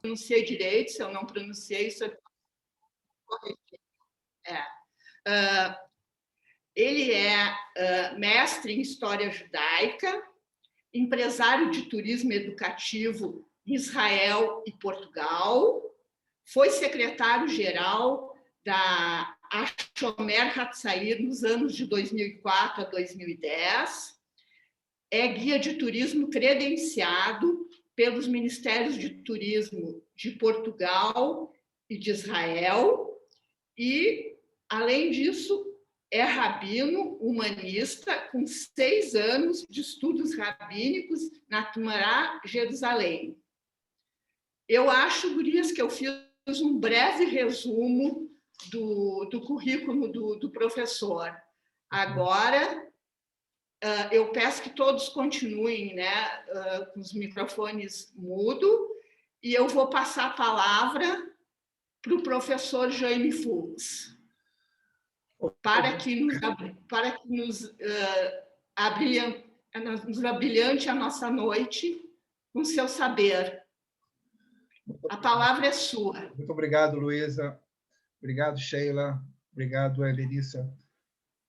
pronunciei direito, se eu não pronunciei, isso é corrigir. Ele é mestre em História Judaica, empresário de turismo educativo em Israel e Portugal, foi secretário-geral da Shomer Hatzair nos anos de 2004 a 2010, é guia de turismo credenciado pelos Ministérios de Turismo de Portugal e de Israel e, além disso, é rabino humanista com 6 anos de estudos rabínicos na Tumará, Jerusalém. Eu acho, gurias, que eu fiz um breve resumo do currículo do professor. Agora, eu peço que todos continuem, né, com os microfones mudos, e eu vou passar a palavra para o professor Jaime Fuchs, para que nos abrilhante a nossa noite com seu saber. A palavra é sua. Muito obrigado, Luísa. Obrigado, Sheila. Obrigado, Elenissa,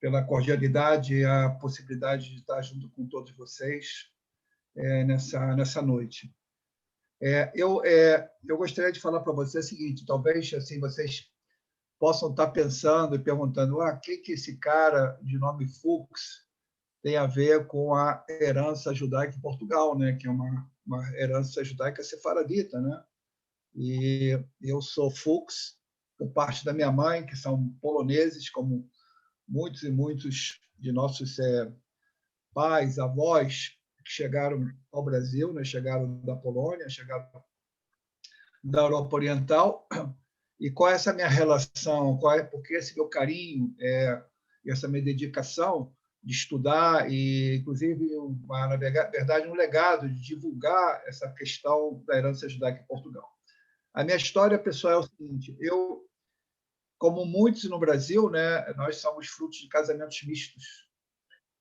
pela cordialidade e a possibilidade de estar junto com todos vocês nessa noite. Eu gostaria de falar para vocês o seguinte: talvez assim vocês possam estar pensando e perguntando o que esse cara de nome Fuchs tem a ver com a herança judaica em Portugal, né? Que é uma herança judaica sefaradita, né? E eu sou Fuchs por parte da minha mãe, que são poloneses, como muitos e muitos de nossos pais, avós, que chegaram ao Brasil, né? Chegaram da Polônia, chegaram da Europa Oriental. E qual é essa minha relação? Por que esse meu carinho e essa minha dedicação de estudar e, inclusive, na verdade, um legado de divulgar essa questão da herança judaica em Portugal? A minha história pessoal é o seguinte: eu, como muitos no Brasil, né, nós somos frutos de casamentos mistos.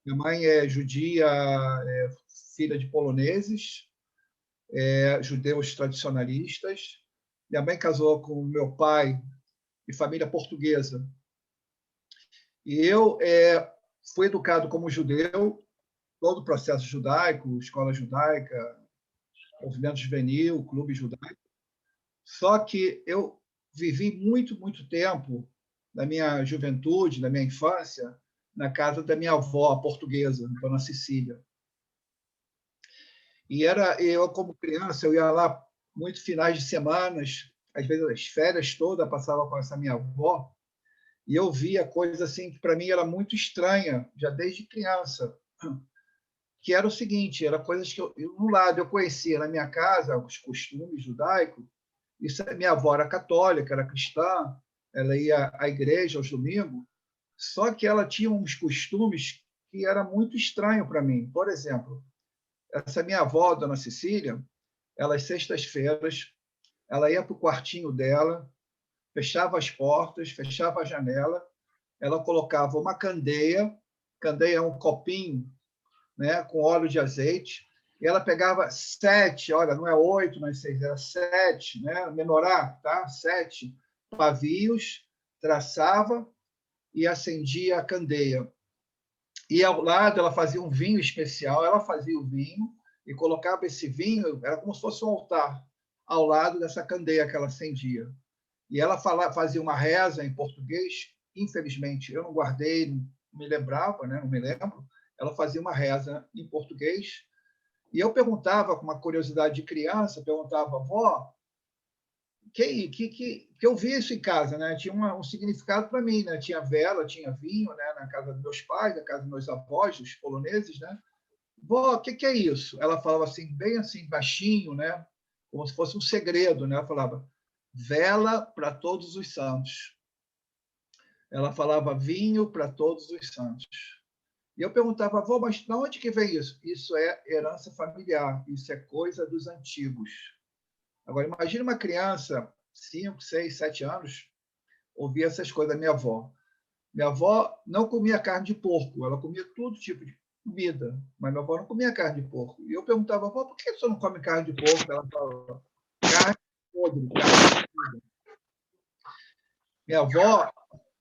Minha mãe é judia, filha de poloneses, judeus tradicionalistas. Minha mãe casou com meu pai de família portuguesa. E eu fui educado como judeu, todo o processo judaico, escola judaica, movimento juvenil, clube judaico. Só que eu vivi muito, muito tempo da minha juventude, da minha infância, na casa da minha avó portuguesa, Dona Cecília. E eu, como criança, eu ia lá muitos finais de semanas, às vezes as férias todas, passava com essa minha avó, e eu via coisa assim que para mim era muito estranha, já desde criança, que era o seguinte: era coisas que um lado eu conhecia na minha casa, os costumes judaicos. Isso, minha avó era católica, era cristã, ela ia à igreja aos domingos, só que ela tinha uns costumes que era muito estranho para mim. Por exemplo, essa minha avó, Dona Cecília, ela às sextas-feiras, ela ia para o quartinho dela, fechava as portas, fechava a janela, ela colocava uma candeia é um copinho, né, com óleo de azeite, e ela pegava 7, olha, não é 8, não é 6, era 7, né, menorá, tá? 7 pavios, traçava e acendia a candeia. E ao lado ela fazia um vinho especial, ela fazia o vinho e colocava esse vinho, era como se fosse um altar, ao lado dessa candeia que ela acendia. E ela fazia uma reza em português, infelizmente eu não guardei, não me lembrava, né? Não me lembro. Ela fazia uma reza em português, e eu perguntava, com uma curiosidade de criança, perguntava: avó, que eu vi isso em casa, né? Tinha um significado para mim, né? Tinha vela, tinha vinho, né? Na casa dos meus pais, na casa dos meus avós, os poloneses, né? Vó, o que é isso? Ela falava assim, bem assim, baixinho, né? Como se fosse um segredo, né? Ela falava: vela para todos os santos. Ela falava: vinho para todos os santos. E eu perguntava: avó, mas de onde que vem isso? Isso é herança familiar, isso é coisa dos antigos. Agora, imagine uma criança, 5, 6, 7 anos, ouvir essas coisas da minha avó. Minha avó não comia carne de porco, ela comia todo tipo de comida, mas minha avó não comia carne de porco. E eu perguntava: avó, por que você não come carne de porco? Ela falava: carne de podre, carne podre. Minha avó,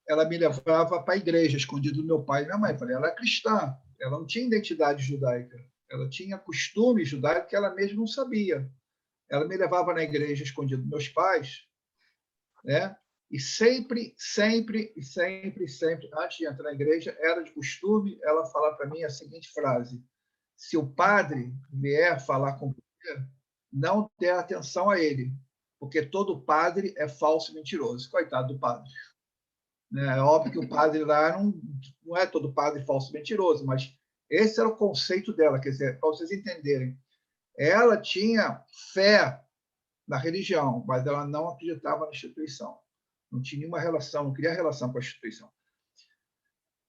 ela me levava para a igreja, escondido do meu pai e minha mãe. Eu falei, ela é cristã, ela não tinha identidade judaica, ela tinha costume judaico que ela mesma não sabia. Ela me levava na igreja escondido dos meus pais, né? E sempre, sempre, sempre, sempre, antes de entrar na igreja, era de costume ela falar para mim a seguinte frase: se o padre vier falar com você, não dê atenção a ele, porque todo padre é falso e mentiroso. Coitado do padre. É óbvio que o padre lá não é todo padre falso e mentiroso, mas esse era o conceito dela, quer dizer, para vocês entenderem. Ela tinha fé na religião, mas ela não acreditava na instituição. Não tinha nenhuma relação, não queria relação com a instituição.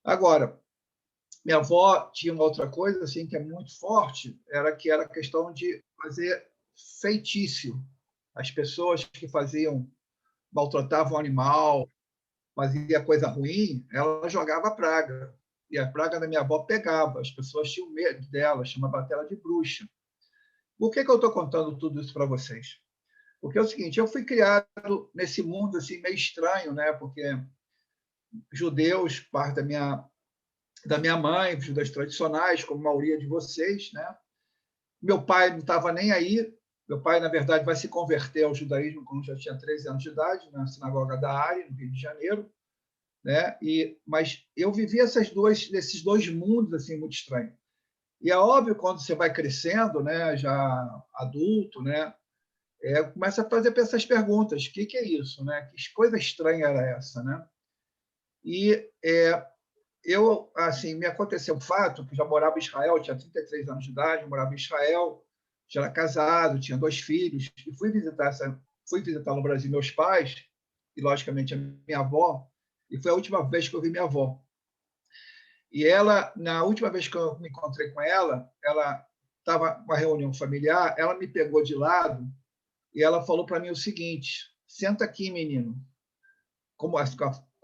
Agora, minha avó tinha uma outra coisa assim que é muito forte, era a questão de fazer feitiço. As pessoas que maltratavam o animal, fazia coisa ruim, ela jogava praga. E a praga da minha avó pegava, as pessoas tinham medo dela, chamava ela de bruxa. Por que eu estou contando tudo isso para vocês? Porque é o seguinte, eu fui criado nesse mundo assim meio estranho, né? Porque judeus, parte da minha mãe, judeus tradicionais, como a maioria de vocês, né? Meu pai não estava nem aí. Meu pai, na verdade, vai se converter ao judaísmo quando já tinha 13 anos de idade, na sinagoga da Ari, no Rio de Janeiro, né? Mas eu vivi esses dois mundos assim muito estranhos. E é óbvio quando você vai crescendo, né, já adulto, né, começa a fazer essas perguntas: o que é isso, né? Que coisa estranha era essa, né? E eu, assim, me aconteceu um fato que já morava em Israel, tinha 33 anos de idade, morava em Israel, já era casado, tinha 2 filhos, e fui visitar no Brasil meus pais e logicamente a minha avó, e foi a última vez que eu vi minha avó. E ela, na última vez que eu me encontrei com ela estava numa reunião familiar, ela me pegou de lado e ela falou para mim o seguinte: senta aqui, menino, como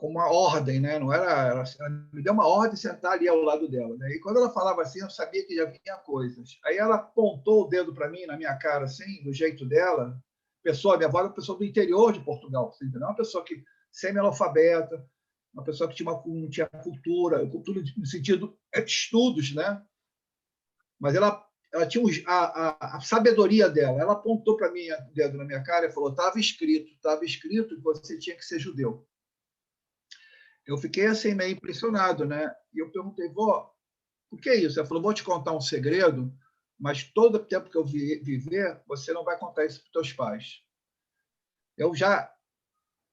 uma ordem, né? Não era, ela me deu uma ordem de sentar ali ao lado dela, né? E quando ela falava assim, eu sabia que já vinha coisas. Aí ela apontou o dedo para mim, na minha cara, assim, do jeito dela. Minha avó era uma pessoa do interior de Portugal, entendeu? Uma pessoa que semi-analfabeta, uma pessoa que não tinha cultura no sentido de estudos, né? Mas ela tinha a sabedoria dela. Ela apontou para mim o dedo na minha cara e falou: estava escrito que você tinha que ser judeu. Eu fiquei assim meio impressionado, né? E eu perguntei: vó, o que é isso? Ela falou: vou te contar um segredo, mas todo o tempo que eu viver, você não vai contar isso para os teus pais. Eu já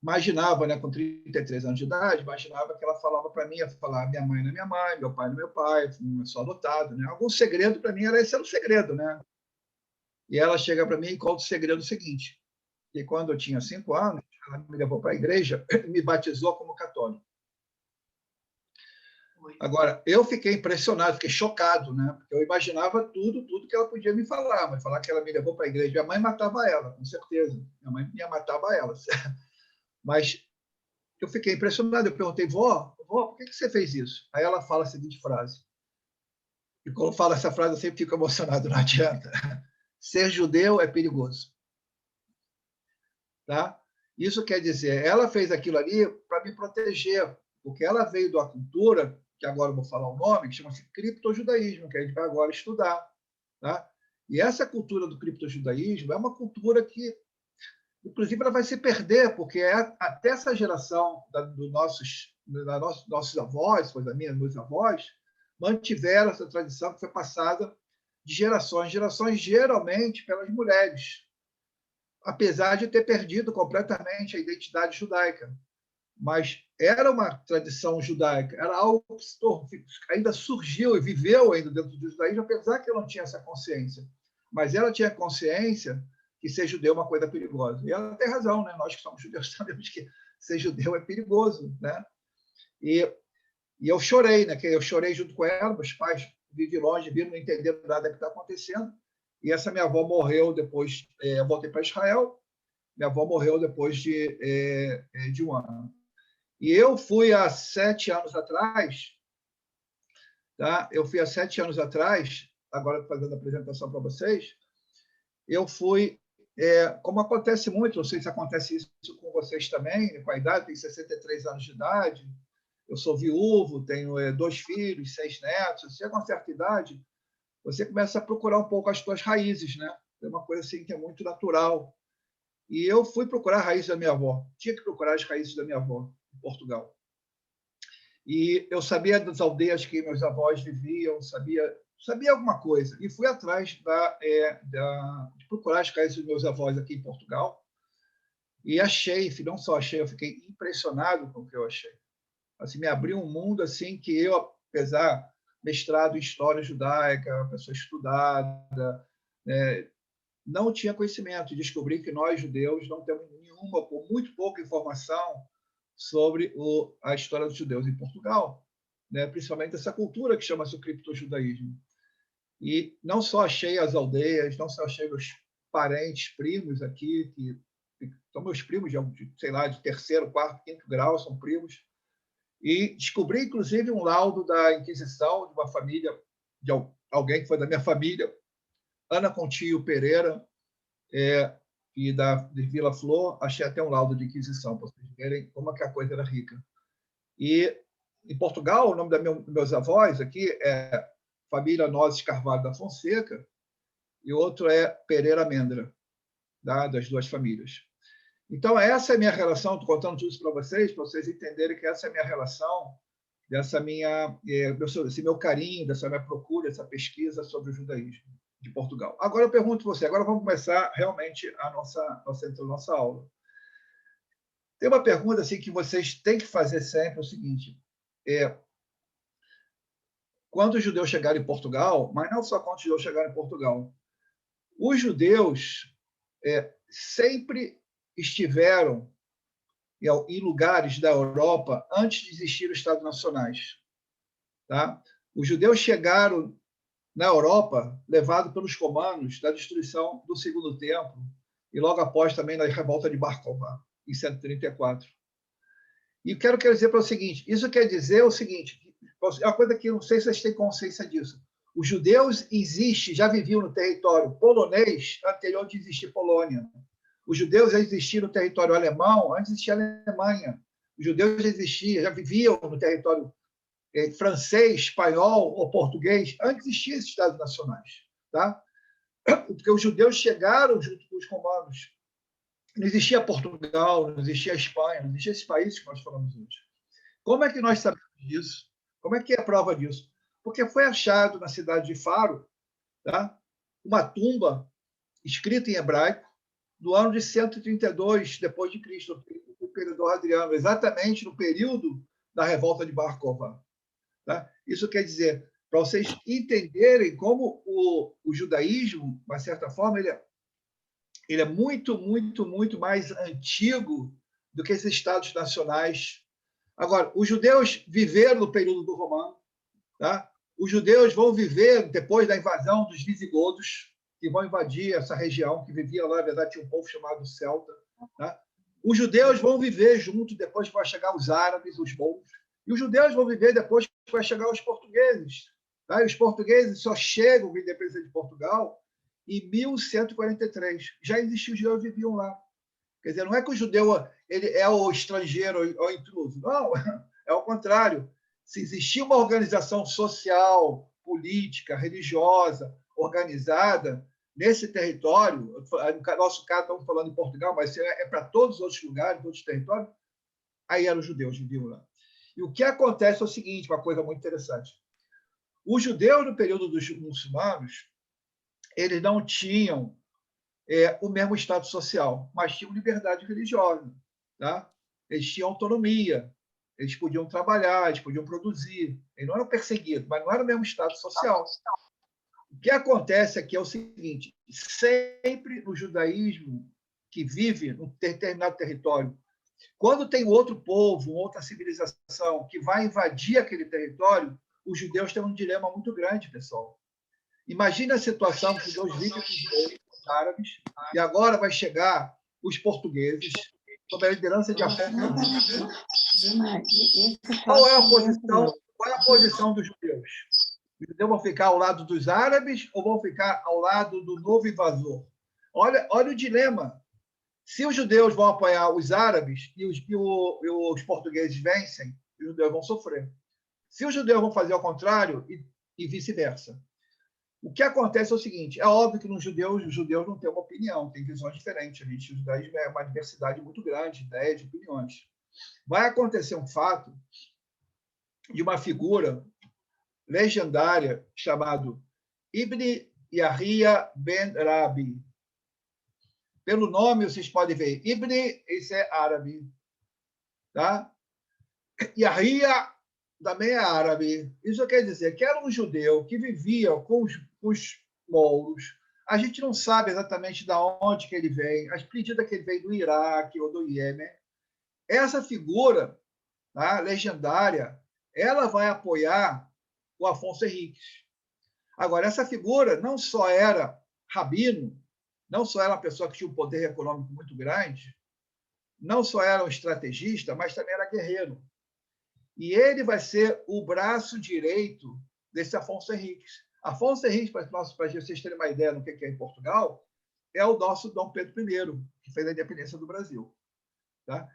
imaginava, né, com 33 anos de idade, imaginava que ela falava para mim, ia falar: minha mãe não é minha mãe, meu pai não é meu pai, eu sou adotado, né? Algum segredo para mim esse era o segredo, né? E ela chega para mim e conta o segredo seguinte: que quando eu tinha 5 anos, ela me levou para a igreja e me batizou como católico. Agora, eu fiquei impressionado, fiquei chocado, né? Porque eu imaginava tudo que ela podia me falar, mas falar que ela me levou para a igreja, minha mãe matava ela, com certeza. Minha mãe ia matava ela. Mas eu fiquei impressionado. Eu perguntei: vó, por que você fez isso? Aí ela fala a seguinte frase. E quando fala essa frase, eu sempre fico emocionado, não adianta. Ser judeu é perigoso. Tá? Isso quer dizer, ela fez aquilo ali para me proteger, porque ela veio de uma cultura, que agora eu vou falar o nome, que chama-se criptojudaísmo, que a gente vai agora estudar. Tá? E essa cultura do criptojudaísmo é uma cultura que, inclusive, ela vai se perder, porque até essa geração dos nossos avós, pois meus avós, mantiveram essa tradição que foi passada de gerações em gerações, geralmente pelas mulheres, apesar de ter perdido completamente a identidade judaica. Mas era uma tradição judaica, era algo que ainda surgiu e viveu ainda dentro do judaísmo, apesar que ela não tinha essa consciência. Mas ela tinha consciência que ser judeu é uma coisa perigosa. E ela tem razão, né? Nós que somos judeus sabemos que ser judeu é perigoso, né? E eu chorei, né? Eu chorei junto com ela, meus pais vivem longe, viram, não entenderam nada que está acontecendo. E essa minha avó morreu depois, eu voltei para Israel, minha avó morreu depois de um ano. E eu fui há 7 anos atrás, tá? Eu fui há 7 anos atrás, agora fazendo a apresentação para vocês, eu fui como acontece muito, não sei se acontece isso com vocês também, com a idade, tenho 63 anos de idade, eu sou viúvo, tenho 2 filhos, 6 netos, chega a uma certa idade, você começa a procurar um pouco as suas raízes, né? É uma coisa assim que é muito natural. E eu fui procurar a raiz da minha avó, tinha que procurar as raízes da minha avó, em Portugal. E eu sabia das aldeias que meus avós viviam, sabia alguma coisa. E fui atrás de procurar as raízes dos meus avós aqui em Portugal. E achei, não só achei, eu fiquei impressionado com o que eu achei. Assim, me abriu um mundo assim que eu, apesar mestrado em história judaica, pessoa estudada, não tinha conhecimento. Descobri que nós, judeus, não temos nenhuma, ou muito pouca informação sobre a história dos judeus em Portugal, né? Principalmente essa cultura que chama-se o criptojudaísmo. E não só achei as aldeias, não só achei meus parentes, primos aqui, que são meus primos, sei lá, de 3º, 4º, 5º grau, são primos, e descobri, inclusive, um laudo da Inquisição de uma família, de alguém que foi da minha família, Ana Contío Pereira, e de Vila Flor. Achei até um laudo de Inquisição, para vocês verem como que a coisa era rica. E em Portugal, o nome dos meus avós aqui é família Nozes Carvalho da Fonseca, e outro é Pereira Mendra, das 2 famílias. Então, essa é a minha relação, estou contando tudo isso para vocês entenderem que essa é a minha relação, esse meu carinho, dessa minha procura, essa pesquisa sobre o judaísmo de Portugal. Agora eu pergunto você, agora vamos começar realmente a nossa aula. Tem uma pergunta assim, que vocês têm que fazer sempre, é o seguinte, quando os judeus chegaram em Portugal, mas não só quando os judeus chegaram em Portugal, os judeus sempre estiveram em lugares da Europa antes de existir os Estados Nacionais. Tá? Os judeus chegaram na Europa levados pelos romanos da destruição do Segundo Templo e logo após também na revolta de Bar Kokhba, em 134. E quero dizer para o seguinte, isso quer dizer o seguinte, é uma coisa que não sei se vocês têm consciência disso. Os judeus já viviam no território polonês anterior de existir Polônia. Os judeus já existiam no território alemão antes de existir a Alemanha. Os judeus já viviam no território francês, espanhol ou português antes de existir esses Estados Nacionais. Tá? Porque os judeus chegaram junto com os romanos. Não existia Portugal, não existia Espanha, não existia esses países que nós falamos hoje. Como é que nós sabemos disso? Como é que é a prova disso? Porque foi achado na cidade de Faro, tá? Uma tumba escrita em hebraico do ano de 132 depois de Cristo, do imperador Adriano, exatamente no período da revolta de Bar Kokhba. Tá? Isso quer dizer, para vocês entenderem como o judaísmo, de uma certa forma, ele é muito, muito, muito mais antigo do que esses estados nacionais. Agora, os judeus viveram no período do romano, tá? Os judeus vão viver depois da invasão dos visigodos, que vão invadir essa região, que vivia lá, na verdade, tinha um povo chamado Celta. Tá? Os judeus vão viver junto depois que vai chegar os árabes, os mouros, e os judeus vão viver depois que vai chegar os portugueses. Tá? E os portugueses só chegam à independência de Portugal em 1143. Já existiam os judeus que viviam lá. Quer dizer, não é que o judeu ele é o estrangeiro ou intruso. Não, é o contrário. Se existia uma organização social, política, religiosa, organizada nesse território, no nosso caso estamos falando em Portugal, mas para todos os outros lugares, outros territórios, aí eram os judeus que viviam lá. E o que acontece é o seguinte, uma coisa muito interessante. Os judeus, no período dos muçulmanos, eles não tinham o mesmo status social, mas tinham liberdade religiosa. Tá? Eles tinham autonomia, eles podiam trabalhar, eles podiam produzir. Eles não eram perseguidos, mas não era o mesmo status social. O que acontece aqui é o seguinte, sempre no judaísmo que vive num determinado território, quando tem outro povo, outra civilização que vai invadir aquele território, os judeus têm um dilema muito grande, pessoal. Imagina a situação que os judeus vivem com os árabes, e agora vai chegar os portugueses, sob a liderança de Afonso. Qual é a posição dos judeus? Os judeus vão ficar ao lado dos árabes ou vão ficar ao lado do novo invasor? Olha o dilema. Se os judeus vão apoiar os árabes e os portugueses vencem, os judeus vão sofrer. Se os judeus vão fazer ao contrário e vice-versa. O que acontece é o seguinte, é óbvio que os judeus não têm uma opinião, têm visões diferentes. Os judeus é uma diversidade muito grande de ideias, de opiniões. Vai acontecer um fato de uma figura legendária chamado Ibn Yahya ben Rabi. Pelo nome, vocês podem ver. Ibn, esse é árabe. Tá? Yahya também é árabe. Isso quer dizer que era um judeu que vivia com os mouros. A gente não sabe exatamente de onde que ele vem. A acredita que ele veio do Iraque ou do Iêmen. Essa figura, tá, legendária, ela vai apoiar o Afonso Henriques. Agora, essa figura não só era rabino, não só era uma pessoa que tinha um poder econômico muito grande, não só era um estrategista, mas também era guerreiro. E ele vai ser o braço direito desse Afonso Henriques. Afonso Henriques, para vocês terem uma ideia do que é em Portugal, é o nosso Dom Pedro I, que fez a independência do Brasil. Tá?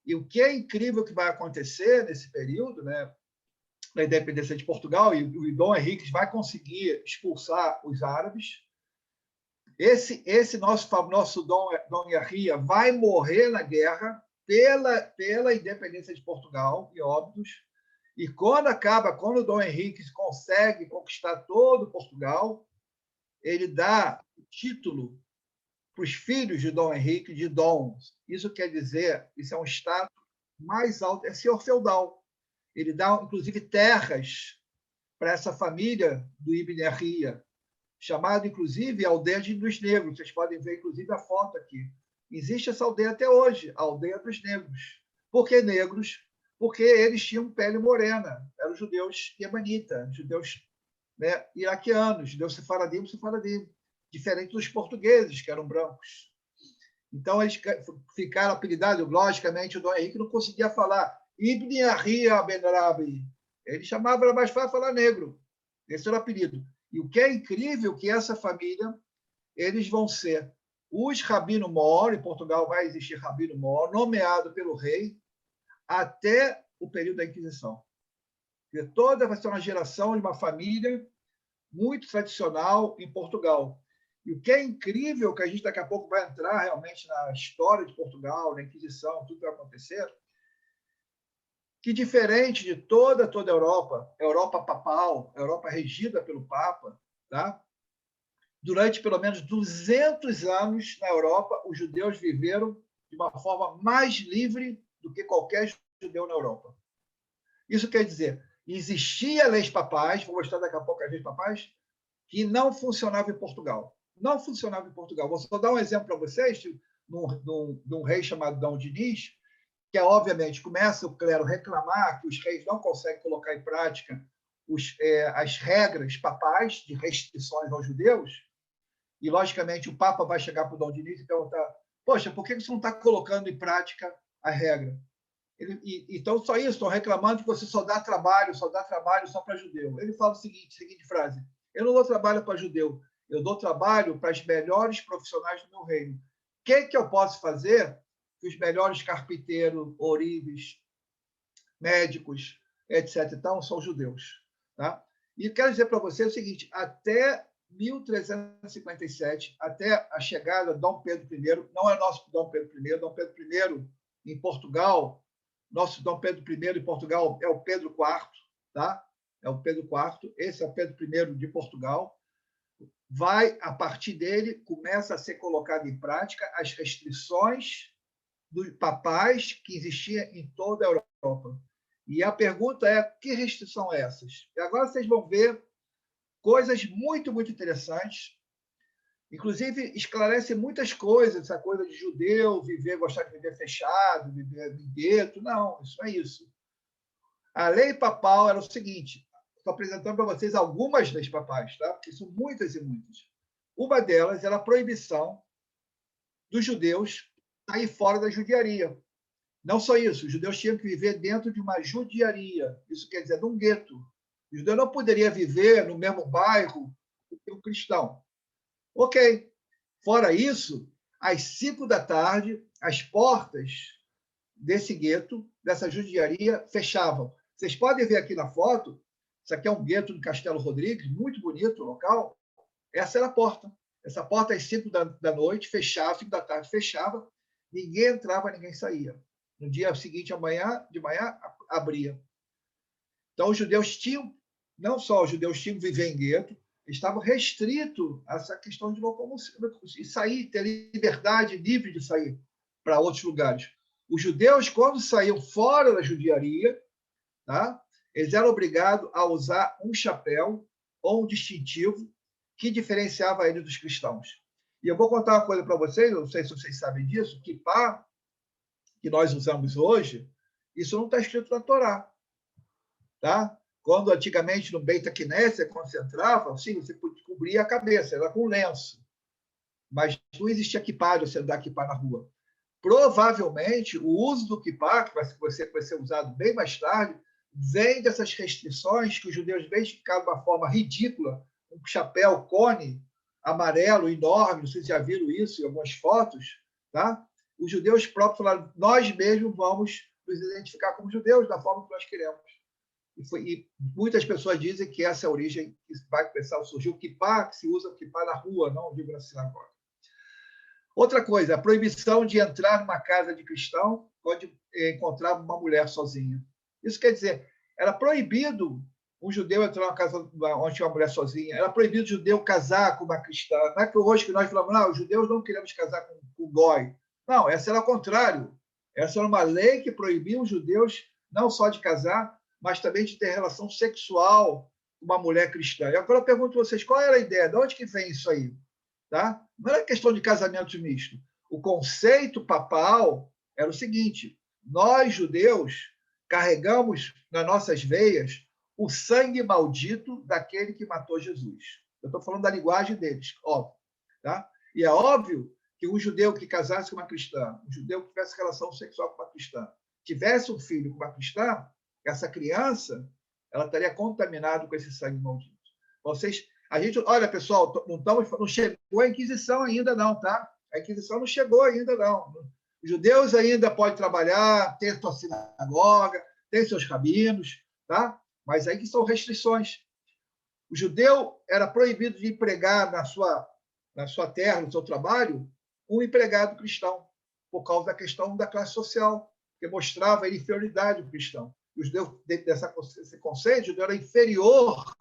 E o que é incrível que vai acontecer nesse período, né, da independência de Portugal, e o Dom Henriques vai conseguir expulsar os árabes. Esse nosso Dom Yahya vai morrer na guerra pela independência de Portugal e Óbidos. E quando o Dom Henriques consegue conquistar todo Portugal, ele dá o título para os filhos de Dom Henrique de dons. Isso quer dizer, isso é um status mais alto, é senhor feudal. Ele dá, inclusive, terras para essa família do Ibn Yahya, chamado, inclusive, Aldeia dos Negros. Vocês podem ver, inclusive, a foto aqui. Existe essa aldeia até hoje, a Aldeia dos Negros. Por que negros? Porque eles tinham pele morena. Eram judeus iemenitas, judeus, né, iraquianos, judeus sefaradim, diferente dos portugueses, que eram brancos. Então, eles ficaram apelidados. Logicamente, o Dom Henrique não conseguia falar Ibn Yahya ben Rabi. Ele chamava, era mais fácil falar negro. Esse era o apelido. E o que é incrível é que essa família, eles vão ser os Rabino Mor, em Portugal vai existir Rabino Mor, nomeado pelo rei, até o período da Inquisição. Toda vai ser uma geração de uma família muito tradicional em Portugal. E o que é incrível, que a gente daqui a pouco vai entrar realmente na história de Portugal, na Inquisição, tudo que vai acontecer, que diferente de toda a Europa papal, Europa regida pelo Papa, tá? Durante pelo menos 200 anos na Europa, os judeus viveram de uma forma mais livre do que qualquer judeu na Europa. Isso quer dizer, existia leis papais, vou mostrar daqui a pouco as leis papais, que não funcionavam em Portugal. Não funcionava em Portugal. Vou só dar um exemplo para vocês de um rei chamado Dom Dinis, que, obviamente, começa o clero a reclamar que os reis não conseguem colocar em prática as regras papais de restrições aos judeus, e, logicamente, o Papa vai chegar para o Dom Dinis e perguntar: poxa, por que você não está colocando em prática a regra? Então, só isso, estão reclamando que você só dá trabalho só para judeu. Ele fala a seguinte frase: eu não dou trabalho para judeu, eu dou trabalho para os melhores profissionais do meu reino. O que eu posso fazer que os melhores carpinteiros, ourives, médicos, etc., então, são judeus? Tá? E quero dizer para você o seguinte: até 1357, até a chegada de Dom Pedro I, não é nosso Dom Pedro I, Dom Pedro I em Portugal, nosso Dom Pedro I em Portugal é o Pedro IV, tá? É o Pedro IV, esse é o Pedro I de Portugal. A partir dele, começa a ser colocado em prática as restrições dos papais que existiam em toda a Europa. E a pergunta é: que restrição é essas? E agora vocês vão ver coisas muito, muito interessantes. Inclusive, esclarece muitas coisas, essa coisa de judeu, gostar de viver fechado, viver em gueto. Não, isso não é isso. A lei papal era o seguinte: estou apresentando para vocês algumas leis papais, tá? Porque são muitas e muitas. Uma delas era a proibição dos judeus sair fora da judiaria. Não só isso, os judeus tinham que viver dentro de uma judiaria, isso quer dizer, de um gueto. O judeu não poderia viver no mesmo bairro que o cristão. Ok. Fora isso, às 5 da tarde, as portas desse gueto, dessa judiaria, fechavam. Vocês podem ver aqui na foto, isso aqui é um gueto do Castelo Rodrigues, muito bonito o local. Essa era a porta. Essa porta, às 5 da noite, fechava, 5 da tarde, fechava, ninguém entrava, ninguém saía. No dia seguinte, de manhã, abria. Então, os judeus tinham, não só os judeus tinham que viver em gueto, estavam restritos a essa questão de locomoção, e sair, ter liberdade livre de sair para outros lugares. Os judeus, quando saíam fora da judiaria, tá? Eles eram obrigados a usar um chapéu ou um distintivo que diferenciava ele dos cristãos. E eu vou contar uma coisa para vocês, eu não sei se vocês sabem disso, que kippá, que nós usamos hoje, isso não está escrito na Torá. Tá? Quando antigamente no Beit HaKnesset, quando você entrava, sim, você cobria a cabeça, era com lenço. Mas não existia kippá, você andar kippá na rua. Provavelmente, o uso do kippá, que vai ser usado bem mais tarde, vem dessas restrições que os judeus, em vez de ficar de uma forma ridícula, um chapéu cone amarelo enorme, não sei se já viram isso em algumas fotos, tá? Os judeus próprios falaram, nós mesmos vamos nos identificar como judeus da forma que nós queremos. E muitas pessoas dizem que essa é a origem que vai começar a surgir o kippá, que se usa o kippá na rua, não digo na sinagoga. Outra coisa, a proibição de entrar numa casa de cristão onde encontrava uma mulher sozinha. Isso quer dizer, era proibido um judeu entrar numa casa onde tinha uma mulher sozinha, era proibido o judeu casar com uma cristã. Não é que hoje que nós falamos, não, os judeus não queremos casar com o goi. Não, essa era o contrário. Essa era uma lei que proibia os judeus não só de casar, mas também de ter relação sexual com uma mulher cristã. E agora eu pergunto a vocês, qual era a ideia? De onde que vem isso aí? Tá? Não era questão de casamento misto. O conceito papal era o seguinte, nós, judeus, carregamos nas nossas veias o sangue maldito daquele que matou Jesus. Eu estou falando da linguagem deles, óbvio. Tá? E é óbvio que um judeu que casasse com uma cristã, um judeu que tivesse relação sexual com uma cristã, tivesse um filho com uma cristã, essa criança ela estaria contaminada com esse sangue maldito. A gente, olha, pessoal, não chegou a Inquisição ainda não, tá? A Inquisição não chegou ainda não. Os judeus ainda podem trabalhar, ter sua sinagoga, ter seus rabinos, tá? Mas aí que são restrições. O judeu era proibido de empregar na sua terra, no seu trabalho, um empregado cristão, por causa da questão da classe social, que mostrava a inferioridade do cristão. E o judeu, dentro desse conceito, o judeu era inferior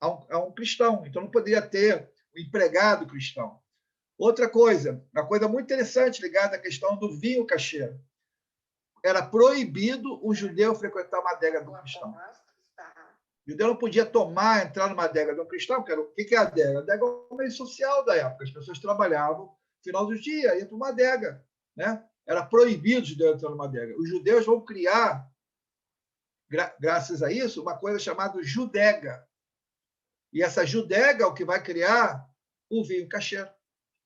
a um cristão, então não poderia ter um empregado cristão. Outra coisa, uma coisa muito interessante ligada à questão do vinho kosher. Era proibido o judeu frequentar uma adega de um cristão. O judeu não podia entrar numa adega de um cristão, porque o que é a adega? A adega é um meio social da época, as pessoas trabalhavam no final do dia, iam para uma adega. Né? Era proibido o judeu entrar numa adega. Os judeus vão criar, graças a isso, uma coisa chamada judega. E essa judega é o que vai criar o vinho kasher.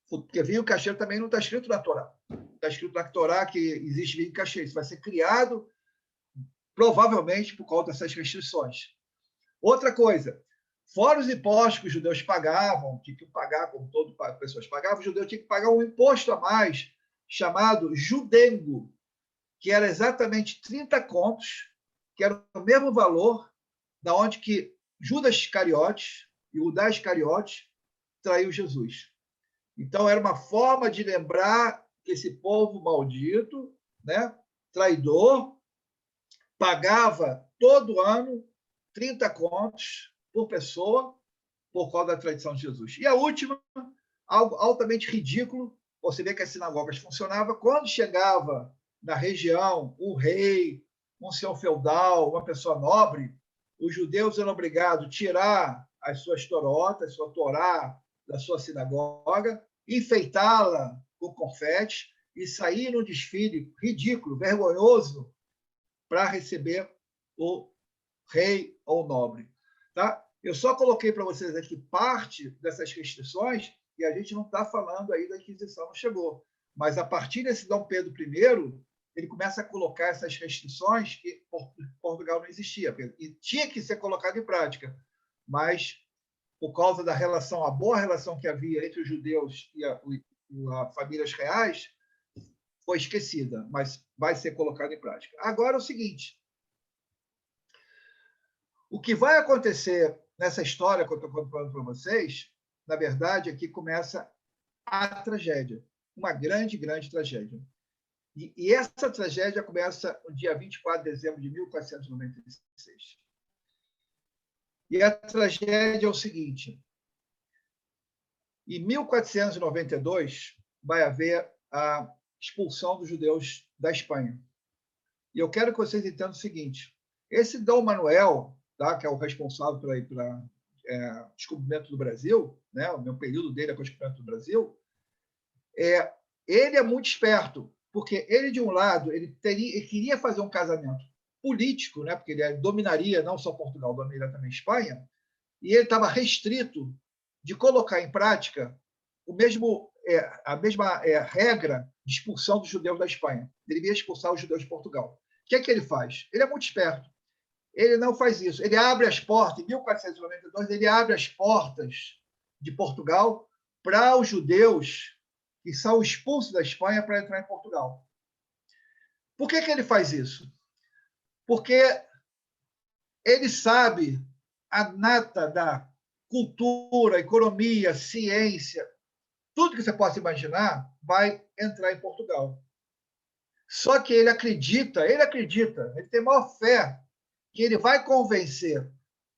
Porque vinho kasher também não está escrito na Torá. Está escrito na Torá que existe vinho kasher. Isso vai ser criado, provavelmente, por causa dessas restrições. Outra coisa, fora os impostos que os judeus pagavam, tinham que pagar, como todas as pessoas pagavam, o judeu tinha que pagar um imposto a mais, chamado judengo, que era exatamente 30 contos, que era o mesmo valor da onde que Judas Iscariotes e Judas Iscariotes traiu Jesus. Então, era uma forma de lembrar que esse povo maldito, né, traidor, pagava todo ano 30 contos por pessoa por causa da traição de Jesus. E a última, algo altamente ridículo, você vê que as sinagogas funcionavam, quando chegava na região um rei, um senhor feudal, uma pessoa nobre, os judeus eram obrigados a tirar as suas torotas, sua torá da sua sinagoga, enfeitá-la com confete e sair num desfile ridículo, vergonhoso, para receber o rei ou nobre. Tá? Eu só coloquei para vocês aqui parte dessas restrições e a gente não está falando aí da Inquisição, não chegou. Mas a partir desse Dom Pedro I, ele começa a colocar essas restrições que Portugal não existia. E tinha que ser colocado em prática. Mas por causa da relação, a boa relação que havia entre os judeus e as famílias reais, foi esquecida, mas vai ser colocada em prática. Agora, o seguinte, o que vai acontecer nessa história que eu estou contando para vocês, na verdade, é que começa a tragédia, uma grande, grande tragédia. E essa tragédia começa no dia 24 de dezembro de 1496. E a tragédia é o seguinte: em 1492 vai haver a expulsão dos judeus da Espanha. E eu quero que vocês entendam o seguinte: esse Dom Manuel, tá, que é o responsável pelo descobrimento do Brasil, né, o meu período dele é com o descobrimento do Brasil, ele é muito esperto, porque ele, de um lado, ele queria fazer um casamento político, né, porque ele dominaria não só Portugal, dominaria também Espanha, e ele estava restrito de colocar em prática a mesma regra de expulsão dos judeus da Espanha. Ele devia expulsar os judeus de Portugal. O que é que ele faz? Ele é muito esperto. Ele não faz isso. Ele abre as portas, em 1492, ele abre as portas de Portugal para os judeus que são expulsos da Espanha para entrar em Portugal. Por que ele faz isso? Porque ele sabe a nata da cultura, economia, ciência, tudo que você possa imaginar vai entrar em Portugal. Só que ele acredita, ele tem maior fé que ele vai convencer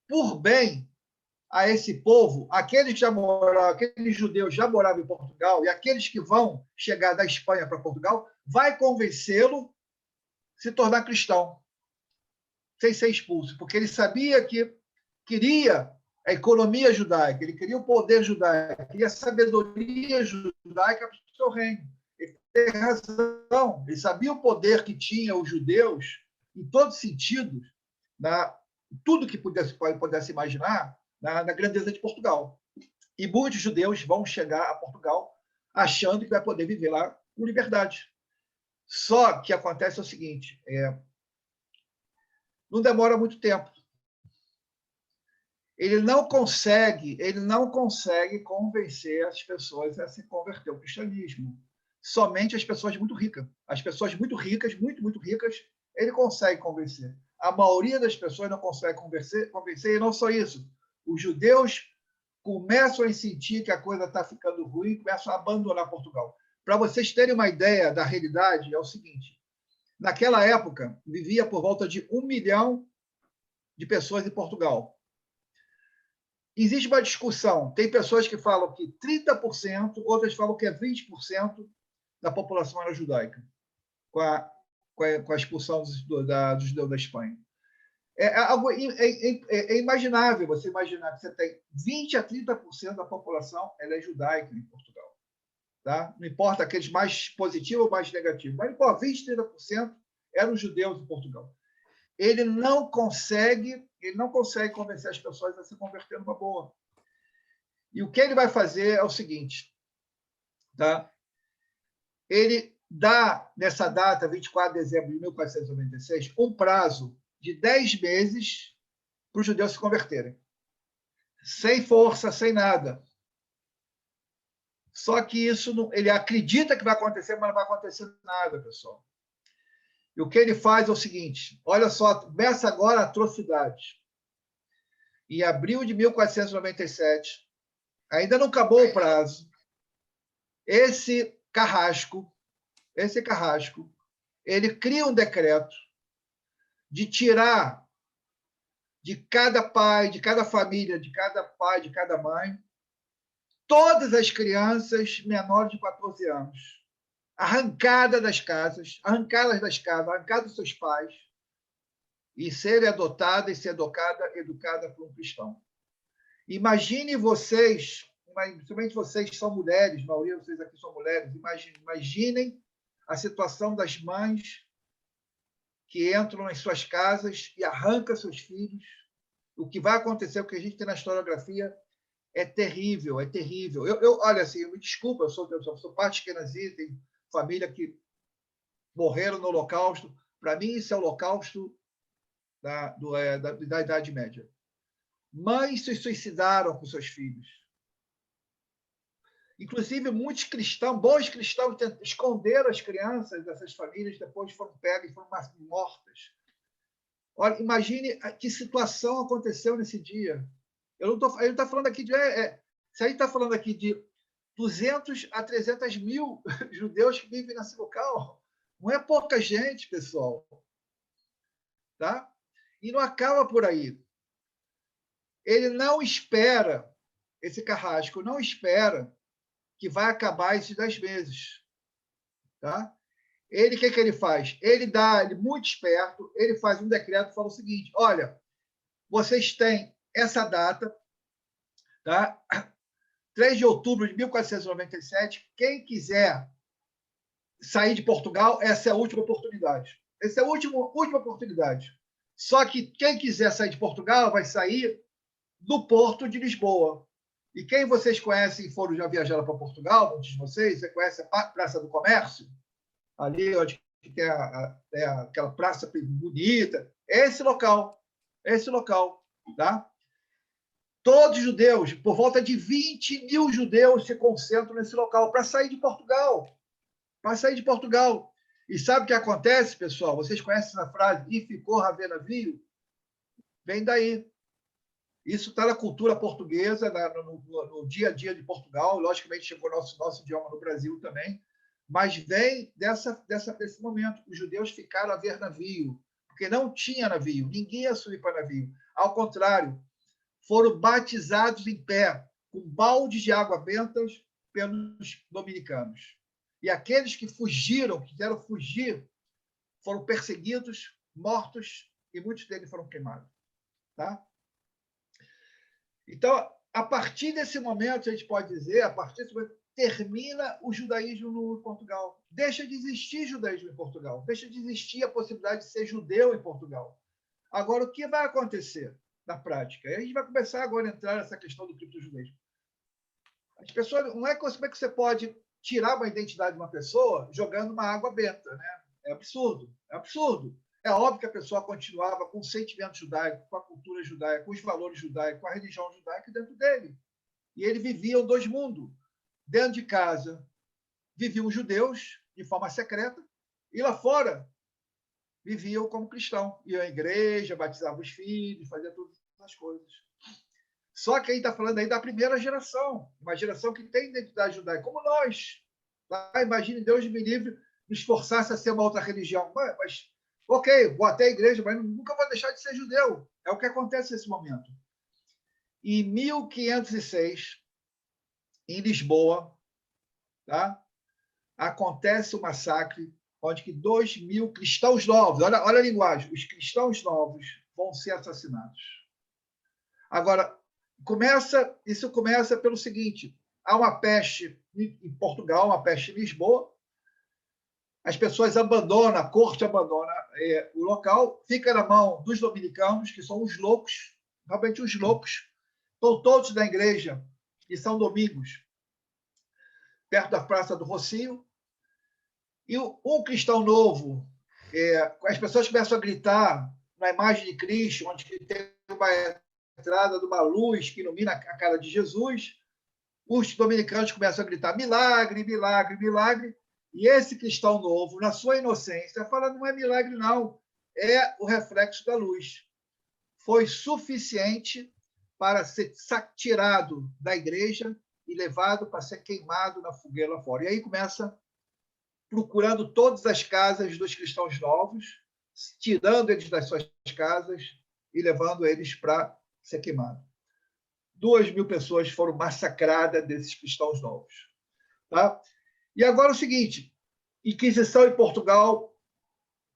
por bem a esse povo, aqueles que já moravam, aqueles judeus já moravam em Portugal e aqueles que vão chegar da Espanha para Portugal, vai convencê-lo a se tornar cristão, sem ser expulso, porque ele sabia que queria a economia judaica, ele queria o poder judaico, queria a sabedoria judaica para o seu reino. Ele tem razão, ele sabia o poder que tinha os judeus em todos os sentidos, tudo que pudesse imaginar, na grandeza de Portugal. E muitos judeus vão chegar a Portugal achando que vai poder viver lá com liberdade. Só que acontece o seguinte, não demora muito tempo. Ele não consegue convencer as pessoas a se converter ao cristianismo. Somente as pessoas muito ricas. As pessoas muito ricas, muito ricas, ele consegue convencer. A maioria das pessoas não consegue convencer, e não só isso. Os judeus começam a sentir que a coisa está ficando ruim e começam a abandonar Portugal. Para vocês terem uma ideia da realidade, é o seguinte: naquela época, vivia por volta de 1 milhão de pessoas em Portugal. Existe uma discussão. Tem pessoas que falam que 30%, outras falam que é 20% da população era judaica, com a expulsão dos judeus da Espanha. É imaginável você imaginar que você tem 20% a 30% da população ela é judaica em Portugal. Tá? Não importa aqueles mais positivos ou mais negativos, mas 20%, 30% eram judeus em Portugal. Ele não consegue convencer as pessoas a se converter numa boa. E o que ele vai fazer é o seguinte, tá? Ele dá, nessa data, 24 de dezembro de 1496, um prazo de 10 meses para os judeus se converterem. Sem força, sem nada. Só que isso, ele acredita que vai acontecer, mas não vai acontecer nada, pessoal. E o que ele faz é o seguinte, olha só, começa agora a atrocidade. Em abril de 1497, ainda não acabou o prazo, esse carrasco, ele cria um decreto de tirar de cada pai, de cada família, de cada pai, de cada mãe, todas as crianças menores de 14 anos, arrancadas das casas, arrancadas dos seus pais, e ser adotada e ser educada por um cristão. Imaginem vocês, principalmente vocês que são mulheres, a maioria de vocês aqui são mulheres, imaginem a situação das mães que entram em suas casas e arrancam seus filhos. O que vai acontecer, o que a gente tem na historiografia, é terrível, é terrível. Olha, assim, me desculpa, eu sou parte ashkenazita, tem família que morreram no Holocausto. Para mim, isso é o Holocausto da Idade Média. Mães se suicidaram com seus filhos. Inclusive, muitos cristãos, bons cristãos, esconderam as crianças dessas famílias, depois foram pegas e foram mortas. Olha, imagine que situação aconteceu nesse dia. Eu não estou falando aqui de... se a gente está falando aqui de 200 a 300 mil judeus que vivem nesse local, não é pouca gente, pessoal. Tá? E não acaba por aí. Ele não espera, esse carrasco não espera que vai acabar esses 10 meses. Tá? Ele, o que ele faz? Ele é muito esperto, ele faz um decreto e fala o seguinte: olha, vocês têm essa data, tá? 3 de outubro de 1497, quem quiser sair de Portugal, essa é a última oportunidade. Essa é a última oportunidade. Só que quem quiser sair de Portugal vai sair do Porto de Lisboa. E quem vocês conhecem e foram já viajar para Portugal, muitos de vocês, você conhece a Praça do Comércio? Ali onde tem aquela praça bonita. É esse local. É esse local. Tá? Todos os judeus, por volta de 20 mil judeus se concentram nesse local para sair de Portugal. Para sair de Portugal. E sabe o que acontece, pessoal? Vocês conhecem essa frase, e ficou haver navio? Vem daí. Isso está na cultura portuguesa, no dia a dia de Portugal. Logicamente, chegou nosso idioma no Brasil também. Mas vem desse momento. Os judeus ficaram a ver navio, porque não tinha navio. Ninguém ia subir para navio. Ao contrário, foram batizados em pé, com baldes de água bentas pelos dominicanos. E aqueles que fugiram, quiseram fugir, foram perseguidos, mortos, e muitos deles foram queimados. Tá? Então, a partir desse momento, a gente pode dizer, a partir desse momento, termina o judaísmo no Portugal. Deixa de existir judaísmo em Portugal. Deixa de existir a possibilidade de ser judeu em Portugal. Agora, o que vai acontecer na prática? E a gente vai começar agora a entrar nessa questão do criptojudaísmo. As pessoas, não é como é que você pode tirar uma identidade de uma pessoa jogando uma água benta, né? É absurdo, é absurdo. É óbvio que a pessoa continuava com o sentimento judaico, com a cultura judaica, com os valores judaicos, com a religião judaica dentro dele. E ele vivia em 2 mundos. Dentro de casa, viviam judeus de forma secreta, e lá fora, viviam como cristão. Iam à igreja, batizavam os filhos, faziam todas as coisas. Só que aí está falando aí da primeira geração, uma geração que tem identidade judaica, como nós. Tá? Imagine, Deus me livre, nos forçasse a ser uma outra religião. Mas ok, vou até a igreja, mas nunca vou deixar de ser judeu. É o que acontece nesse momento. Em 1506, em Lisboa, tá? Acontece o massacre, onde que 2.000 cristãos novos, olha a linguagem, os cristãos novos vão ser assassinados. Agora, isso começa pelo seguinte: há uma peste em Portugal, uma peste em Lisboa, as pessoas abandonam, a corte abandona o local, fica na mão dos dominicanos, que são os loucos, realmente os loucos, estão todos na igreja de São Domingos, perto da Praça do Rocio, e um cristão novo, as pessoas começam a gritar na imagem de Cristo, onde tem uma entrada de uma luz que ilumina a cara de Jesus, os dominicanos começam a gritar milagre, milagre, milagre, e esse cristão novo, na sua inocência, fala: não é milagre, não, é o reflexo da luz. Foi suficiente para ser tirado da igreja e levado para ser queimado na fogueira lá fora. E aí começa procurando todas as casas dos cristãos novos, tirando eles das suas casas e levando eles para ser queimado. 2.000 pessoas foram massacradas desses cristãos novos. Tá? E agora o seguinte: Inquisição em Portugal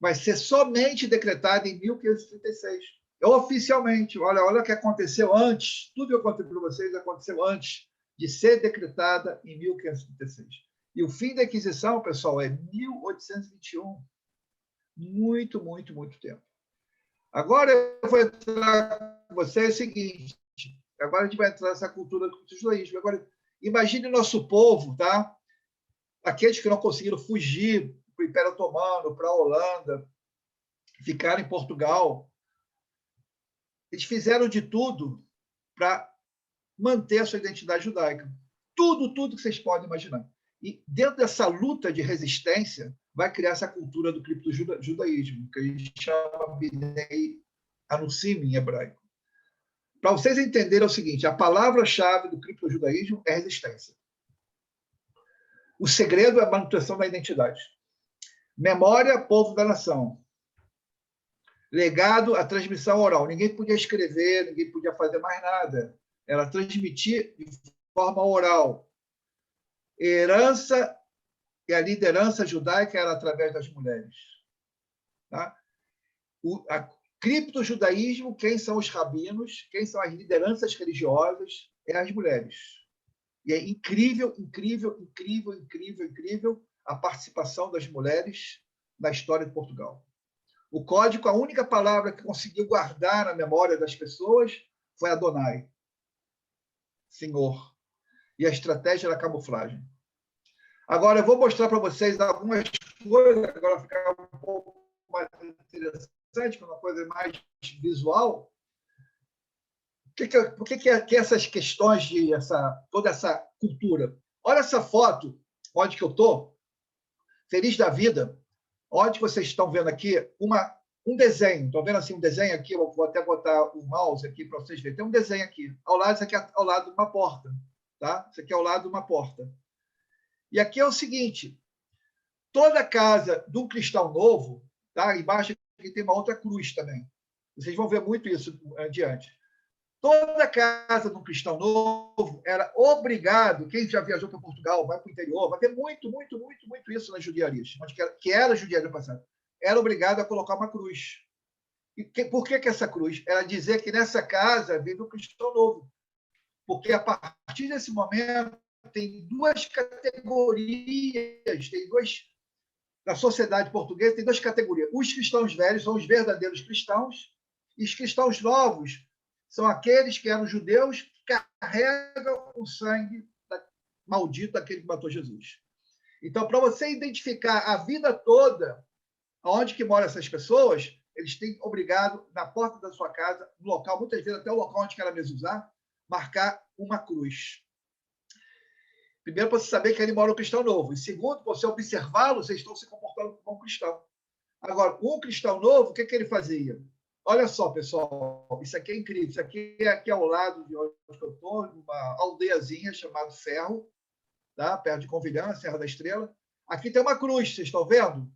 vai ser somente decretada em 1536. Oficialmente. Olha o que aconteceu antes. Tudo que eu contei para vocês aconteceu antes de ser decretada em 1536. E o fim da Inquisição, pessoal, é 1821. Muito, muito, muito tempo. Agora eu vou entrar com vocês o seguinte: agora a gente vai entrar nessa cultura do judaísmo. Agora, imagine o nosso povo, tá? Aqueles que não conseguiram fugir para o Império Otomano, para a Holanda, ficaram em Portugal. Eles fizeram de tudo para manter a sua identidade judaica. Tudo que vocês podem imaginar. E dentro dessa luta de resistência, vai criar essa cultura do criptojudaísmo, que a gente chama Bnei Anusim em hebraico. Para vocês entenderem é o seguinte, a palavra-chave do criptojudaísmo é resistência. O segredo é a manutenção da identidade. Memória, povo da nação. Legado, a transmissão oral. Ninguém podia escrever, ninguém podia fazer mais nada. Era transmitir de forma oral. Herança e a liderança judaica era através das mulheres. Tá? A criptojudaísmo, quem são os rabinos, quem são as lideranças religiosas, é as mulheres. E é incrível a participação das mulheres na história de Portugal. O código, a única palavra que conseguiu guardar na memória das pessoas foi Adonai, Senhor. E a estratégia era a camuflagem. Agora, eu vou mostrar para vocês algumas coisas, agora ficar um pouco mais interessante, uma coisa mais visual. Por que essas questões de toda essa cultura? Olha essa foto, onde que eu estou, feliz da vida. Onde vocês estão vendo aqui um desenho. Estão vendo assim um desenho aqui? Eu vou até botar o mouse aqui para vocês verem. Tem um desenho aqui. Isso aqui é ao lado de uma porta. Tá? Isso aqui é ao lado de uma porta. E aqui é o seguinte. Toda casa de um cristão novo, tá? Embaixo aqui tem uma outra cruz também. Vocês vão ver muito isso adiante. Toda casa de um cristão novo era obrigado, quem já viajou para Portugal, vai para o interior, vai ter muito isso nas judiarias, que era a judiaria passada, era obrigado a colocar uma cruz. E por que essa cruz? Era dizer que nessa casa vive um cristão novo. Porque a partir desse momento tem duas categorias, na sociedade portuguesa tem duas categorias. Os cristãos velhos são os verdadeiros cristãos, e os cristãos novos são aqueles que eram judeus que carregam o sangue maldito daquele que matou Jesus. Então, para você identificar a vida toda onde que moram essas pessoas, eles têm obrigado, na porta da sua casa, no local, muitas vezes até o local onde era mezuzá, marcar uma cruz. Primeiro, para você saber que ali mora um cristão novo. E segundo, para você observá-lo, vocês estão se comportando como um cristão. Agora, um cristão novo, o que ele fazia? Olha só, pessoal, isso aqui é incrível. Isso aqui é aqui ao lado de onde eu estou, uma aldeiazinha chamada Ferro, tá? Perto de Convilhã, Serra da Estrela. Aqui tem uma cruz, vocês estão vendo?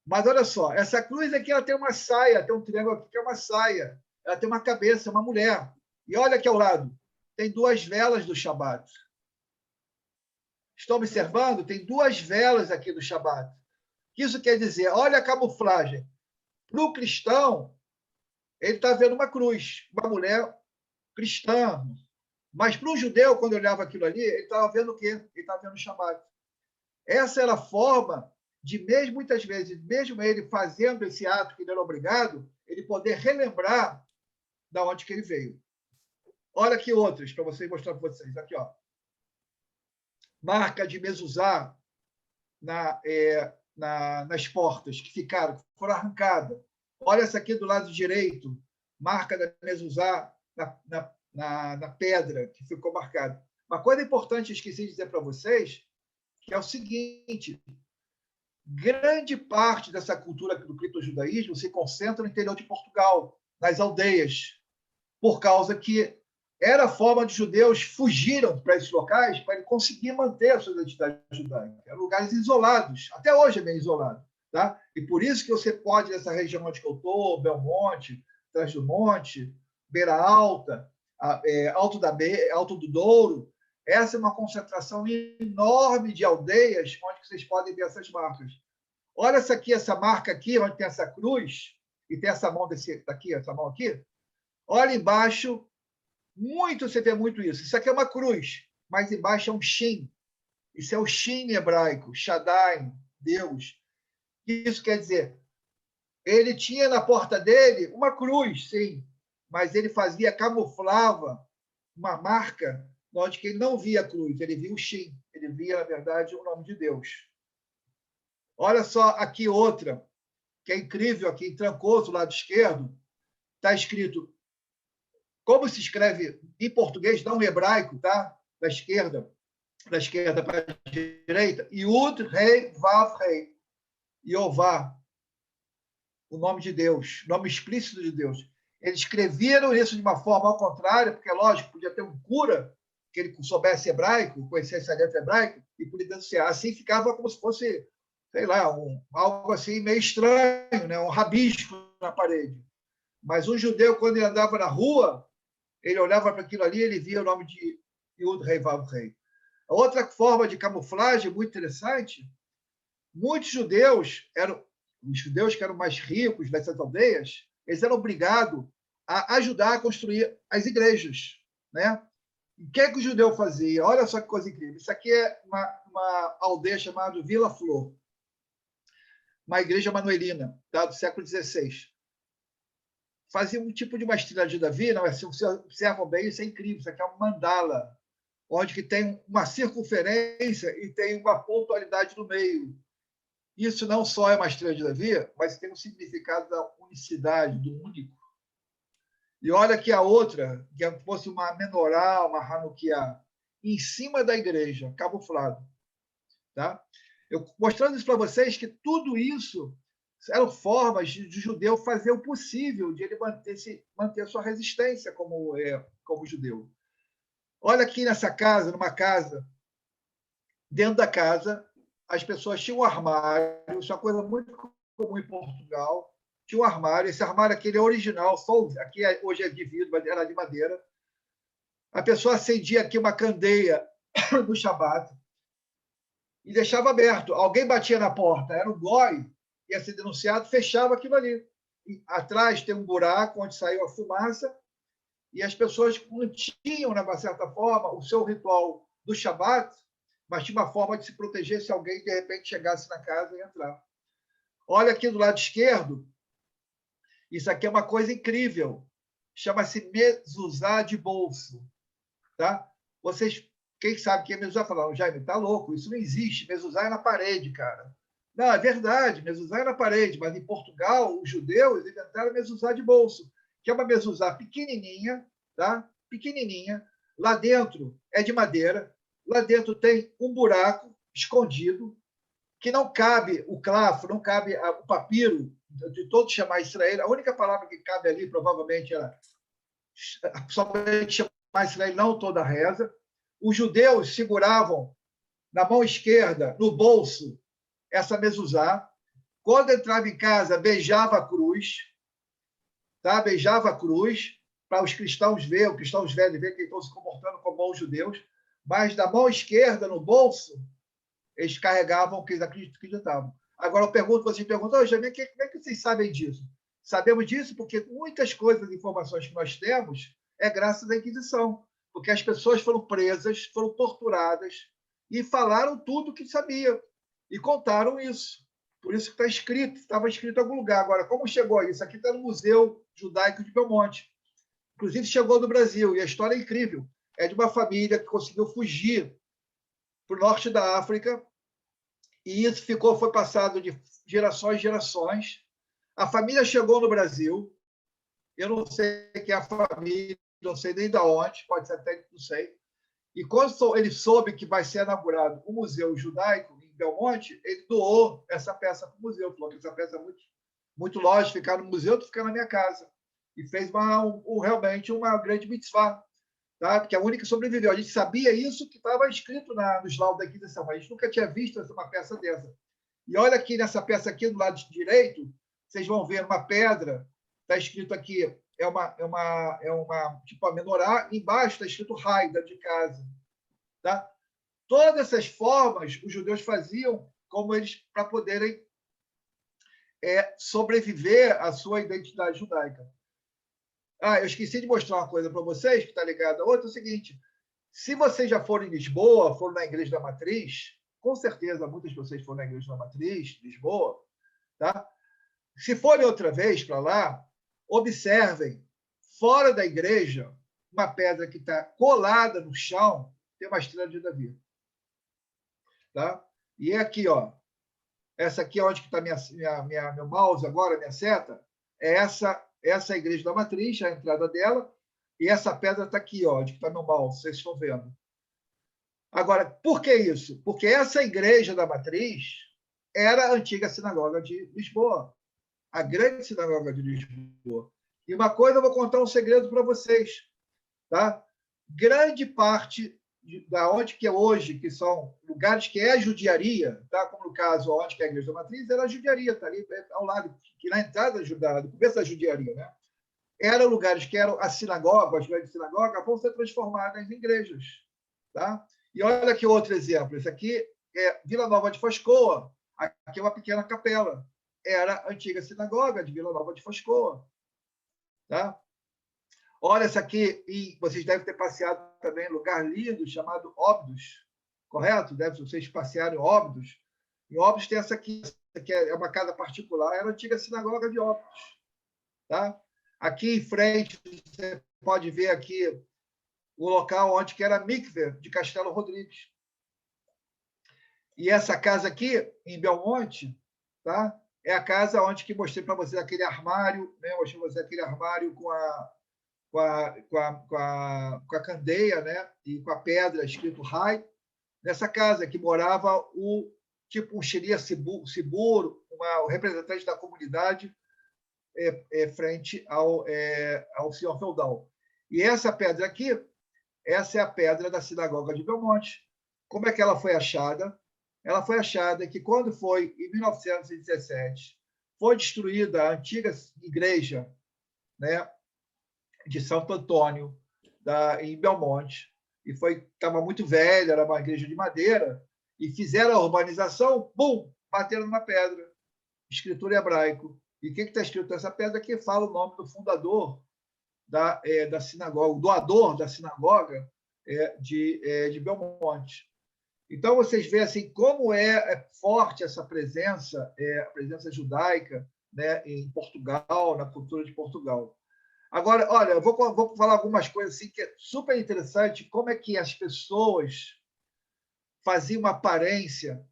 Mas olha só, essa cruz aqui ela tem uma saia, tem um triângulo aqui que é uma saia. Ela tem uma cabeça, uma mulher. E olha aqui ao lado, tem duas velas do Shabat. Estão observando? Tem duas velas aqui do Shabat. Isso quer dizer, olha a camuflagem. Para o cristão, ele está vendo uma cruz, uma mulher cristã. Mas para o judeu, quando olhava aquilo ali, ele estava vendo o quê? Ele estava vendo o Shabat. Essa era a forma de, mesmo muitas vezes, mesmo ele fazendo esse ato que ele era obrigado, ele poder relembrar da onde que ele veio. Olha aqui outras, para vocês mostrar para vocês. Aqui, ó. Marca de mezuzá nas portas que foram arrancadas. Olha essa aqui do lado direito, marca da mezuzá na pedra que ficou marcada. Uma coisa importante que eu esqueci de dizer para vocês, que é o seguinte, grande parte dessa cultura do criptojudaísmo se concentra no interior de Portugal, nas aldeias, por causa que era a forma de judeus fugiram para esses locais para ele conseguir manter a sua identidade judaica. Eram lugares isolados, até hoje é bem isolado. Tá? E por isso que você pode, nessa região onde eu estou, Belmonte, Trás do Monte, Beira Alta, Alto do Douro, essa é uma concentração enorme de aldeias onde vocês podem ver essas marcas. Olha essa marca aqui, onde tem essa cruz, e tem essa mão daqui, essa mão aqui. Olha embaixo, você vê muito isso. Isso aqui é uma cruz, mas embaixo é um Shin. Isso é o Shin em hebraico, Shaddai, Deus. Isso quer dizer, ele tinha na porta dele uma cruz, sim, mas ele camuflava uma marca onde ele não via a cruz, ele via o Shin, ele via, na verdade, o nome de Deus. Olha só aqui outra, que é incrível, aqui em Trancoso, lado esquerdo, está escrito como se escreve em português, não em hebraico, tá? Da esquerda para a direita, Yud, Rei, Vav, Rei. Jeová, o nome de Deus, nome explícito de Deus. Eles escreveram isso de uma forma ao contrário, porque, lógico, podia ter um cura que ele soubesse hebraico, conhecesse a letra hebraica, e podia denunciar. Assim ficava como se fosse, sei lá, algo assim meio estranho, né? Um rabisco na parede. Mas um judeu, quando ele andava na rua, ele olhava para aquilo ali, ele via o nome de Yud, Rei, Vav, Rei. A outra forma de camuflagem muito interessante, muitos judeus, os judeus que eram mais ricos dessas aldeias, eles eram obrigados a ajudar a construir as igrejas, né? E o que é que o judeu fazia? Olha só que coisa incrível. Isso aqui é uma aldeia chamada Vila Flor, uma igreja manuelina, tá? Do século XVI. Fazia um tipo de uma estrela de Davi, não é? Se vocês observam bem, isso é incrível. Isso aqui é um mandala, onde que tem uma circunferência e tem uma pontualidade no meio. Isso não só é uma estrela de Davi, mas tem um significado da unicidade, do único. E olha que a outra, que fosse uma menorá, uma Hanukkah, em cima da igreja, camuflado. Tá? Eu mostrando isso para vocês que tudo isso eram formas de judeu fazer o possível de ele manter sua resistência como judeu. Olha aqui nessa casa, numa casa, dentro da casa, as pessoas tinham um armário, isso é uma coisa muito comum em Portugal, tinha um armário, esse armário aqui ele é original, aqui hoje é de vidro, mas era de madeira. A pessoa acendia aqui uma candeia no Shabat e deixava aberto. Alguém batia na porta, era um goi, ia ser denunciado, fechava aquilo ali. E atrás tem um buraco onde saiu a fumaça e as pessoas mantinham, de uma certa forma, o seu ritual do Shabat, mas tinha uma forma de se proteger se alguém, de repente, chegasse na casa e entrar. Olha aqui do lado esquerdo, isso aqui é uma coisa incrível, chama-se mezuzá de bolso. Tá? Vocês, quem sabe que é mezuzá, falaram, Jaime, tá louco, isso não existe, mezuzá é na parede, cara. Não, é verdade, mezuzá é na parede, mas em Portugal, os judeus inventaram mezuzá de bolso, que é uma mezuzá pequenininha, tá? Pequenininha, lá dentro é de madeira, lá dentro tem um buraco escondido, que não cabe o clavo, não cabe o papiro, de todo chamar Israel, a única palavra que cabe ali, provavelmente, era somente chamar Israel, não toda a reza. Os judeus seguravam na mão esquerda, no bolso, essa mezuzá. Quando entrava em casa, beijava a cruz, tá? Beijava a cruz, para os cristãos verem, os cristãos velhos verem que estão se comportando como bons judeus, mas da mão esquerda, no bolso, eles carregavam o que eles acreditavam. Agora, eu pergunto, vocês perguntam, como é que vocês sabem disso? Sabemos disso porque muitas coisas, informações que nós temos, é graças à Inquisição, porque as pessoas foram presas, foram torturadas e falaram tudo o que sabiam e contaram isso. Por isso que está escrito, estava escrito em algum lugar. Agora, como chegou isso? Aqui está no Museu Judaico de Belmonte. Inclusive, chegou do Brasil, e a história é incrível. É de uma família que conseguiu fugir para o norte da África, e isso foi passado de gerações em gerações. A família chegou no Brasil, eu não sei quem é a família, não sei nem de onde, pode ser até, não sei. E quando ele soube que vai ser inaugurado o Museu Judaico em Belmonte, ele doou essa peça para o museu, falou que essa peça é muito lógica, ficar no museu, tu ficar na minha casa. E fez realmente uma grande mitzvah, tá? Porque a única sobreviveu. A gente sabia isso que estava escrito nos laudos da Inquisição, mas a gente nunca tinha visto uma peça dessa. E olha aqui nessa peça aqui do lado direito, vocês vão ver uma pedra, está escrito aqui, tipo a menorá, embaixo está escrito Haida, de casa. Tá? Todas essas formas os judeus faziam como eles para poderem sobreviver à sua identidade judaica. Eu esqueci de mostrar uma coisa para vocês, que está ligada a outra, é o seguinte, se vocês já foram em Lisboa, foram na Igreja da Matriz, com certeza muitas de vocês foram na Igreja da Matriz, Lisboa, tá? Se forem outra vez para lá, observem, fora da igreja, uma pedra que está colada no chão, tem uma estrela de Davi. Tá? E é aqui, ó. Essa aqui, onde está meu mouse agora, minha seta, é essa igreja da Matriz, a entrada dela, E essa pedra está aqui, ó, de que está no mal, vocês estão vendo. Agora, por que isso? Porque essa igreja da Matriz era a antiga sinagoga de Lisboa, a grande sinagoga de Lisboa. E uma coisa, eu vou contar um segredo para vocês, tá? Grande parte da onde que é hoje, que são lugares que é judiaria, tá? Como no caso onde que é a igreja da Matriz, era a judiaria, tá ali ao lado, que na entrada no começo da judiaria, né? Eram lugares que eram a sinagoga, as grandes sinagogas, vão ser transformadas em igrejas, tá? E olha aqui outro exemplo. Esse aqui é Vila Nova de Foscoa. Aqui é uma pequena capela. Era a antiga sinagoga de Vila Nova de Foscoa. Tá? Olha essa aqui, e vocês devem ter passeado também em um lugar lindo chamado Óbidos, correto? Vocês passearam em Óbidos. Em Óbidos tem essa aqui é uma casa particular, era a antiga sinagoga de Óbidos. Tá? Aqui em frente, você pode ver aqui o local onde que era a Mikve de Castelo Rodrigues. E essa casa aqui, em Belmonte, tá? É a casa onde que mostrei para vocês aquele armário, né? Mostrei para vocês aquele armário com a candeia, né? E com a pedra escrito Rai. Nessa casa que morava um Shiria Sibur, o representante da comunidade, frente ao senhor feudal. E essa pedra aqui, essa é a pedra da sinagoga de Belmonte. Como é que ela foi achada? Ela foi achada que, quando foi, em 1917, foi destruída a antiga igreja, né, de Santo Antônio, em Belmonte, e estava muito velha, era uma igreja de madeira, e fizeram a urbanização, bum, bateram na pedra, escritura em hebraico. E o que está escrito nessa pedra? Que fala o nome do fundador da sinagoga, o doador da sinagoga de Belmonte. Então, vocês veem assim, como é forte essa presença, a presença judaica, né, em Portugal, na cultura de Portugal. Agora, olha, eu vou falar algumas coisas assim, que é super interessante, como é que as pessoas faziam uma aparência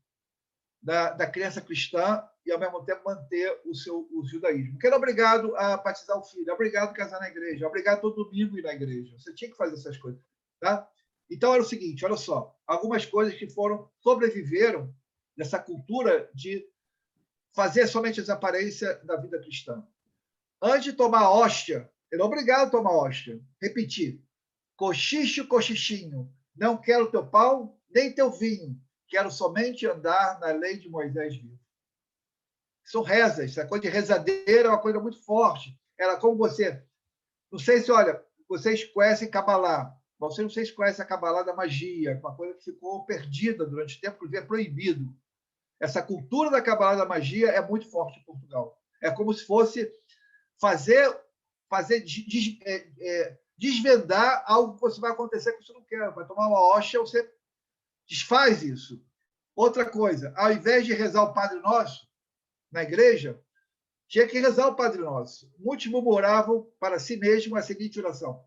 da crença cristã e, ao mesmo tempo, manter o judaísmo. Porque era obrigado a batizar o filho, obrigado a casar na igreja, obrigado todo domingo ir na igreja. Você tinha que fazer essas coisas. Tá? Então, era o seguinte, olha só, algumas coisas que sobreviveram dessa cultura de fazer somente as aparências da vida cristã. Antes de tomar a hóstia, era obrigado a tomar a hóstia. Repetir. Cochicho, cochichinho, não quero teu pão, nem teu vinho, quero somente andar na lei de Moisés vivo. São rezas, essa coisa de rezadeira é uma coisa muito forte. Era como você... Não sei se, olha, vocês conhecem Kabbalah. Vocês não sei se conhecem a Kabbalah da magia, uma coisa que ficou perdida durante o tempo, inclusive é proibido. Essa cultura da Kabbalah da magia é muito forte em Portugal. É como se fosse desvendar algo que você vai acontecer que você não quer. Vai tomar uma hóstia, você desfaz isso. Outra coisa, ao invés de rezar o Padre Nosso na igreja, tinha que rezar o Padre Nosso. Muitos murmuravam para si mesmo a seguinte oração: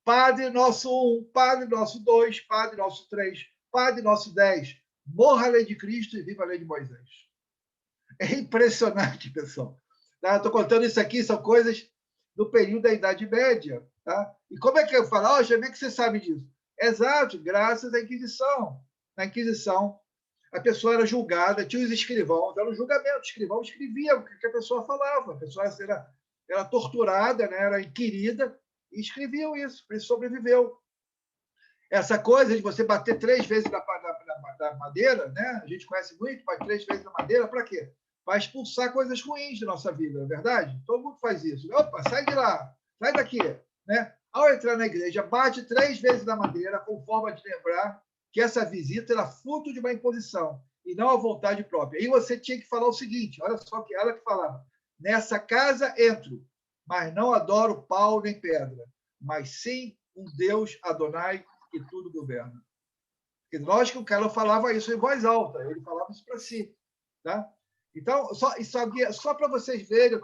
Padre Nosso 1, Padre Nosso 2, Padre Nosso 3, Padre Nosso 10, morra a lei de Cristo e viva a lei de Moisés. É impressionante, pessoal. Tá? Estou contando isso aqui, são coisas do período da Idade Média. Tá? E como é que eu falo? Como é que você sabe disso? Exato, graças à Inquisição. Na Inquisição, a pessoa era julgada, tinha os escrivãos, era um julgamento, o escrivão escrevia o que a pessoa falava, a pessoa era torturada, né? Era inquirida, e escreviam isso, por isso sobreviveu. Essa coisa de você bater 3 vezes na madeira, né? A gente conhece muito, bate 3 vezes na madeira, para quê? Para expulsar coisas ruins da nossa vida, não é verdade? Todo mundo faz isso. Opa, sai de lá, sai daqui. Né? Ao entrar na igreja, bate 3 vezes na madeira, com forma de lembrar que essa visita era fruto de uma imposição e não a vontade própria. E você tinha que falar o seguinte, olha só que ela que falava: nessa casa entro, mas não adoro pau nem pedra, mas sim um Deus Adonai que tudo governa. Porque lógico que o cara falava isso em voz alta, ele falava isso para si. Tá? Então, só para vocês verem,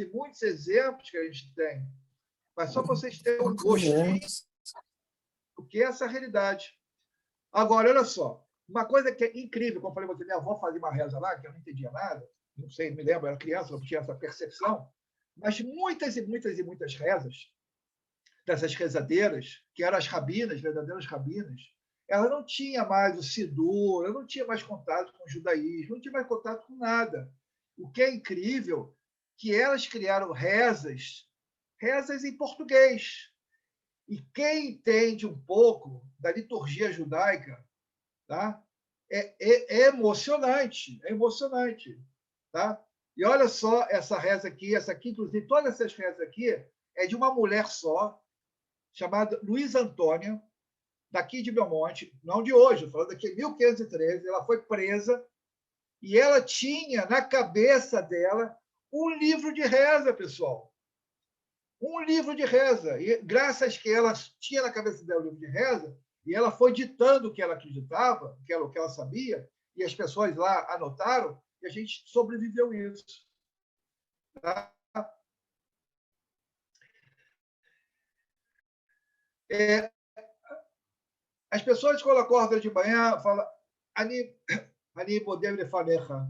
muitos exemplos que a gente tem, mas só para vocês terem um gostinho do que é essa realidade. Agora, olha só, uma coisa que é incrível, como eu falei, minha avó fazia uma reza lá, que eu não entendia nada, não sei, me lembro, eu era criança, não tinha essa percepção. Mas muitas e muitas e muitas rezas, dessas rezadeiras, que eram as rabinas, verdadeiras rabinas, ela não tinha mais o Sidur, ela não tinha mais contato com o judaísmo, não tinha mais contato com nada. O que é incrível, que elas criaram rezas em português. E quem entende um pouco da liturgia judaica, tá? É emocionante, é emocionante. Tá? E olha só essa reza aqui, inclusive, todas essas rezas aqui é de uma mulher só, chamada Luísa Antônia, daqui de Belmonte, não de hoje, falando daqui em 1513, ela foi presa e ela tinha na cabeça dela um livro de reza, pessoal. Um livro de reza. E graças que ela tinha na cabeça dela o livro de reza, e ela foi ditando o que ela acreditava, o que ela sabia, e as pessoas lá anotaram, e a gente sobreviveu isso. Tá? As pessoas, quando acordam de manhã, falam Ani Bodem Lefanecha.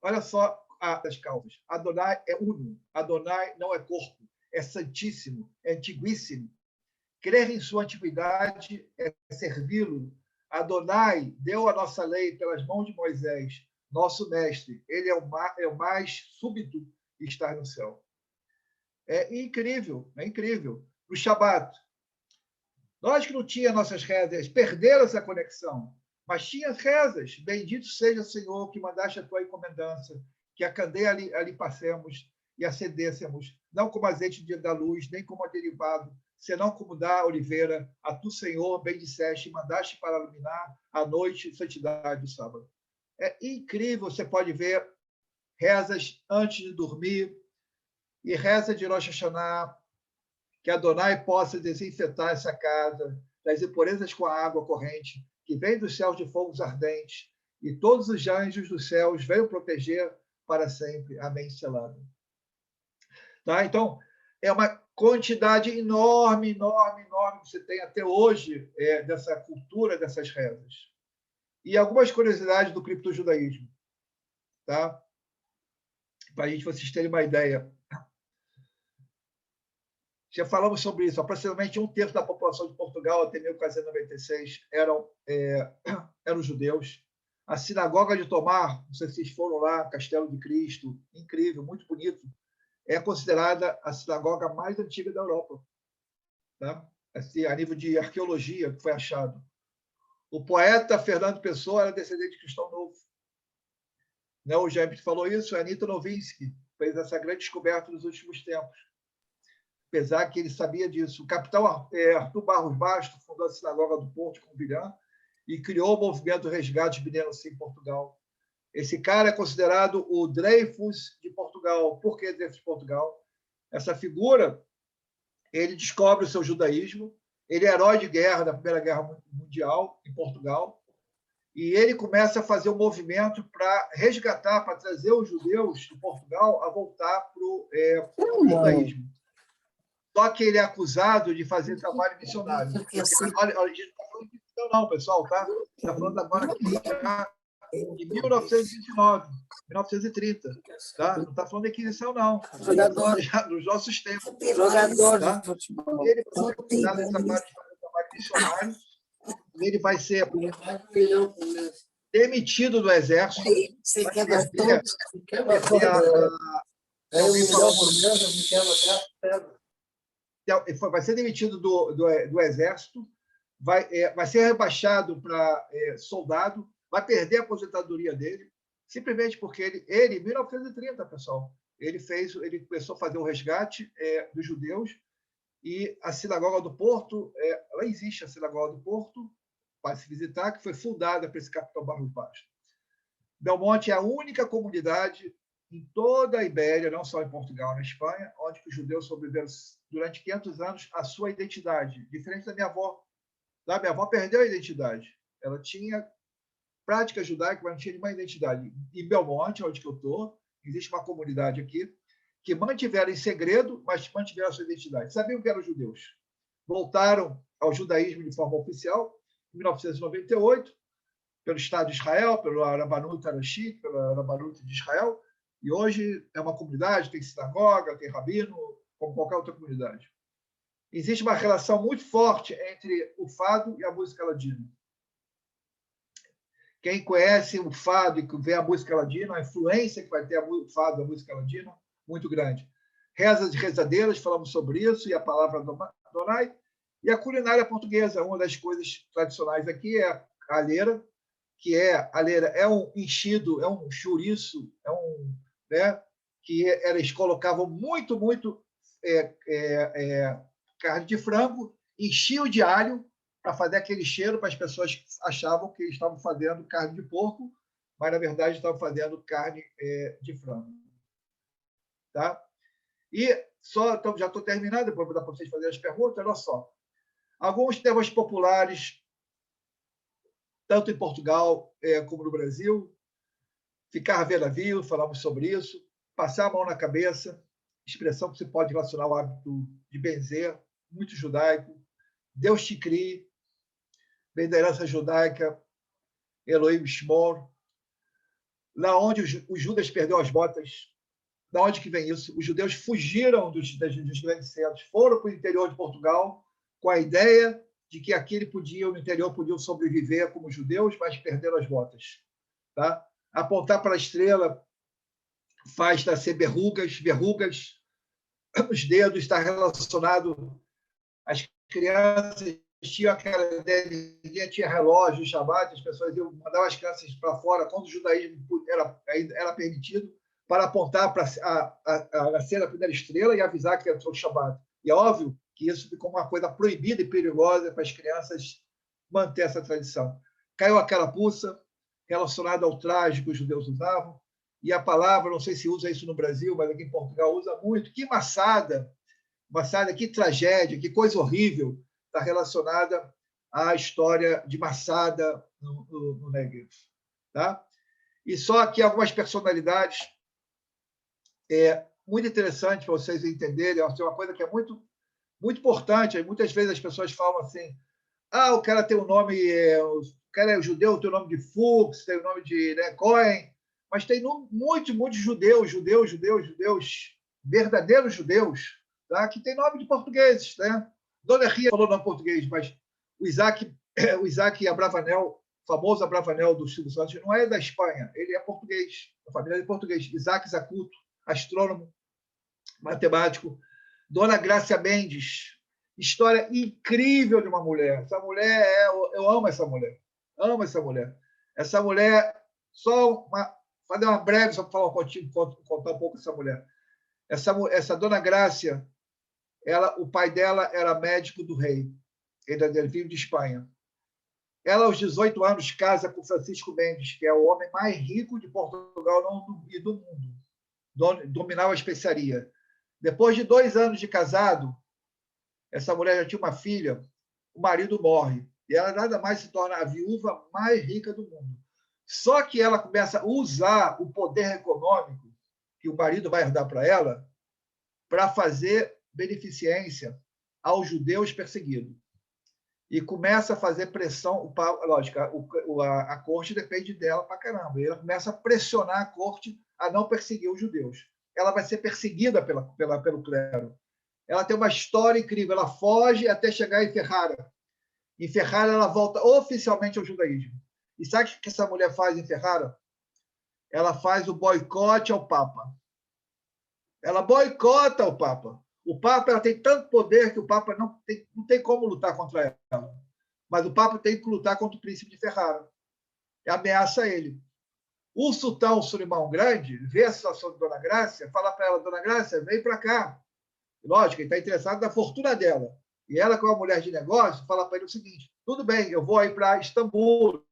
Olha só as causas. Adonai é uno. Adonai não é corpo. É santíssimo. É antiguíssimo. Crer em sua antiguidade é servi-lo. Adonai deu a nossa lei pelas mãos de Moisés, nosso mestre. Ele é o mais súbito estar no céu. É incrível, é incrível. O Shabat. Nós que não tínhamos nossas rezas, perderam essa conexão. Mas tinha rezas. Bendito seja o Senhor que mandaste a tua encomendância, que a candeia ali passemos e acendêssemos, não como azeite da luz, nem como a derivado, senão como da oliveira. A tu, Senhor, bem disseste, mandaste para iluminar a noite e santidade do sábado. É incrível, você pode ver rezas antes de dormir e reza de Rosh Hashanah, que Adonai possa desinfetar essa casa das impurezas com a água corrente, que vem dos céus de fogos ardentes, e todos os anjos dos céus venham proteger para sempre. Amém, selado. Tá? Então, é uma quantidade enorme, enorme, enorme que você tem até hoje dessa cultura, dessas rezas. E algumas curiosidades do criptojudaísmo, tá? Para vocês terem uma ideia. Já falamos sobre isso. Aproximadamente 1/3 da população de Portugal, até 1496, eram judeus. A sinagoga de Tomar, não sei se vocês foram lá, Castelo de Cristo, incrível, muito bonito, é considerada a sinagoga mais antiga da Europa, tá? Assim, a nível de arqueologia que foi achado. O poeta Fernando Pessoa era descendente de Cristão Novo. Né? O Jaime falou isso, a Anita Novinsky fez essa grande descoberta nos últimos tempos. Apesar que ele sabia disso. O capitão Arthur Barros Basto fundou a Sinagoga do Porto com Vilhã e criou o movimento Resgate Mineiro em Portugal. Esse cara é considerado o Dreyfus de Portugal. Por que Dreyfus de Portugal? Essa figura, ele descobre o seu judaísmo, ele é herói de guerra da Primeira Guerra Mundial em Portugal, e ele começa a fazer um movimento para resgatar, para trazer os judeus de Portugal a voltar para o judaísmo. Só que ele é acusado de fazer trabalho missionário. Olha, a gente não está falando de missão, não, pessoal, tá? Está falando agora aqui já de 1929, 1930. Tá? Não está falando de Inquisição, não. Está falando já dos nossos tempos. Jogador tá? de futebol. Ele vai acusado de trabalho missionário. Ele vai ser demitido do Exército. Você quebra todos. Vai ser demitido do Exército, vai ser rebaixado para soldado, vai perder a aposentadoria dele, simplesmente porque ele em 1930, pessoal, ele começou a fazer o resgate dos judeus, e a Sinagoga do Porto, ela existe, a Sinagoga do Porto, para se visitar, que foi fundada por esse capitão Barros Basto. Belmonte é a única comunidade em toda a Ibéria, não só em Portugal, na Espanha, onde os judeus sobreviveram durante 500 anos a sua identidade, diferente da minha avó. Tá? Minha avó perdeu a identidade. Ela tinha prática judaica, mas não tinha nenhuma identidade. Em Belmonte, onde eu estou, existe uma comunidade aqui que mantiveram em segredo, mas mantiveram a sua identidade. Sabiam que eram judeus. Voltaram ao judaísmo de forma oficial em 1998, pelo Estado de Israel, pelo Rabanut Arashit, pelo Rabanut de Israel, E hoje é uma comunidade, tem sinagoga, tem rabino, como qualquer outra comunidade. Existe uma relação muito forte entre o fado e a música ladina. Quem conhece o fado e vê a música ladina, a influência que vai ter o fado da música ladina, muito grande. Rezas e rezadeiras, falamos sobre isso, e a palavra Adonai. E a culinária portuguesa, uma das coisas tradicionais aqui é a alheira, a alheira é um enchido, é um chouriço, né, que eles colocavam muito carne de frango, enchiam de alho para fazer aquele cheiro, para as pessoas achavam que estavam fazendo carne de porco, mas na verdade estavam fazendo carne de frango. Tá? E só, então, já estou terminando, depois vou dar para vocês fazerem as perguntas. Olha só. Alguns temas populares, tanto em Portugal como no Brasil, ficar vendo navio, falamos sobre isso, passar a mão na cabeça, expressão que se pode relacionar ao hábito de benzer, muito judaico, Deus te crie, vem da herança judaica, Elohim Shmor, lá onde os Judas perdeu as botas, da onde que vem isso? Os judeus fugiram dos grandes centros, foram para o interior de Portugal com a ideia de que aqui no interior podiam sobreviver como judeus, mas perderam as botas. Tá? Apontar para a estrela faz nascer verrugas, os dedos está relacionado às crianças tinham aquela ideia, ninguém tinha relógio, Shabbat, as pessoas mandavam as crianças para fora quando o judaísmo era permitido, para apontar para nascer a primeira estrela e avisar que entrou o Shabbat. E é óbvio que isso ficou uma coisa proibida e perigosa para as crianças manter essa tradição. Caiu a carapuça, relacionada ao traje que os judeus usavam, e a palavra, não sei se usa isso no Brasil, mas aqui em Portugal usa muito, que maçada, que tragédia, que coisa horrível, está relacionada à história de Massada no Negev. Tá? E só aqui algumas personalidades muito interessantes para vocês entenderem, é uma coisa que é muito, muito importante. Muitas vezes as pessoas falam assim, o cara tem o nome, o cara é judeu, tem o nome de Fuchs, tem o nome de Cohen, mas tem muitos judeus, verdadeiros judeus, tá? Que tem nome de portugueses. Né? Dona Ria falou nome português, mas o Isaac Abravanel, famoso Abravanel do Silvio Santos, não é da Espanha, ele é português, a família é português. Isaac Zacuto, astrônomo, matemático. Dona Grácia Mendes, história incrível de uma mulher. Essa mulher, eu amo essa mulher. Amo essa mulher. Essa mulher, fazer uma breve, só para falar contar um pouco dessa mulher. Essa Dona Grácia, o pai dela era médico do rei. Ele veio de Espanha. Ela, aos 18 anos, casa com Francisco Mendes, que é o homem mais rico de Portugal e do mundo. Dominava a especiaria. Depois de 2 anos de casado, essa mulher já tinha uma filha, o marido morre. E ela nada mais se torna a viúva mais rica do mundo. Só que ela começa a usar o poder econômico que o marido vai herdar para ela para fazer beneficência aos judeus perseguidos. E começa a fazer pressão, lógico, a corte depende dela para caramba. E ela começa a pressionar a corte a não perseguir os judeus. Ela vai ser perseguida pelo clero. Ela tem uma história incrível. Ela foge até chegar em Ferrara. Em Ferrara, ela volta oficialmente ao judaísmo. E sabe o que essa mulher faz em Ferrara? Ela faz o boicote ao Papa. Ela boicota o Papa. O Papa ela tem tanto poder que o Papa não tem como lutar contra ela. Mas o Papa tem que lutar contra o príncipe de Ferrara. E ameaça ele. O sultão Sulimão Grande vê a situação de Dona Grácia, fala para ela, Dona Grácia, vem para cá. Lógico, ele está interessado na fortuna dela. E ela, como uma mulher de negócio, fala para ele o seguinte, tudo bem, eu vou aí para Istambul,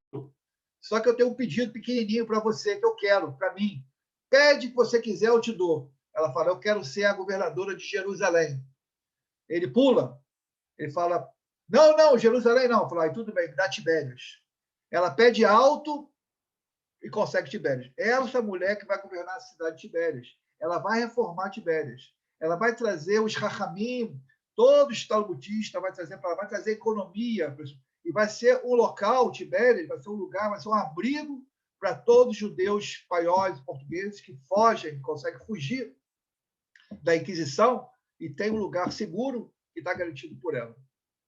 só que eu tenho um pedido pequenininho para você, que eu quero, para mim. Pede o que você quiser, eu te dou. Ela fala, eu quero ser a governadora de Jerusalém. Ele pula, ele fala, não, Jerusalém não. Fala, tudo bem, dá Tibérias. Ela pede alto e consegue Tibérias. Essa mulher que vai governar a cidade de Tibérias. Ela vai reformar Tibérias. Ela vai trazer os Rachamim, todos os talmudistas, vai trazer economia. E vai ser o local, Tibérias, vai ser um lugar, vai ser um abrigo para todos os judeus espanhóis e portugueses que fogem, conseguem fugir da Inquisição e tem um lugar seguro que está garantido por ela.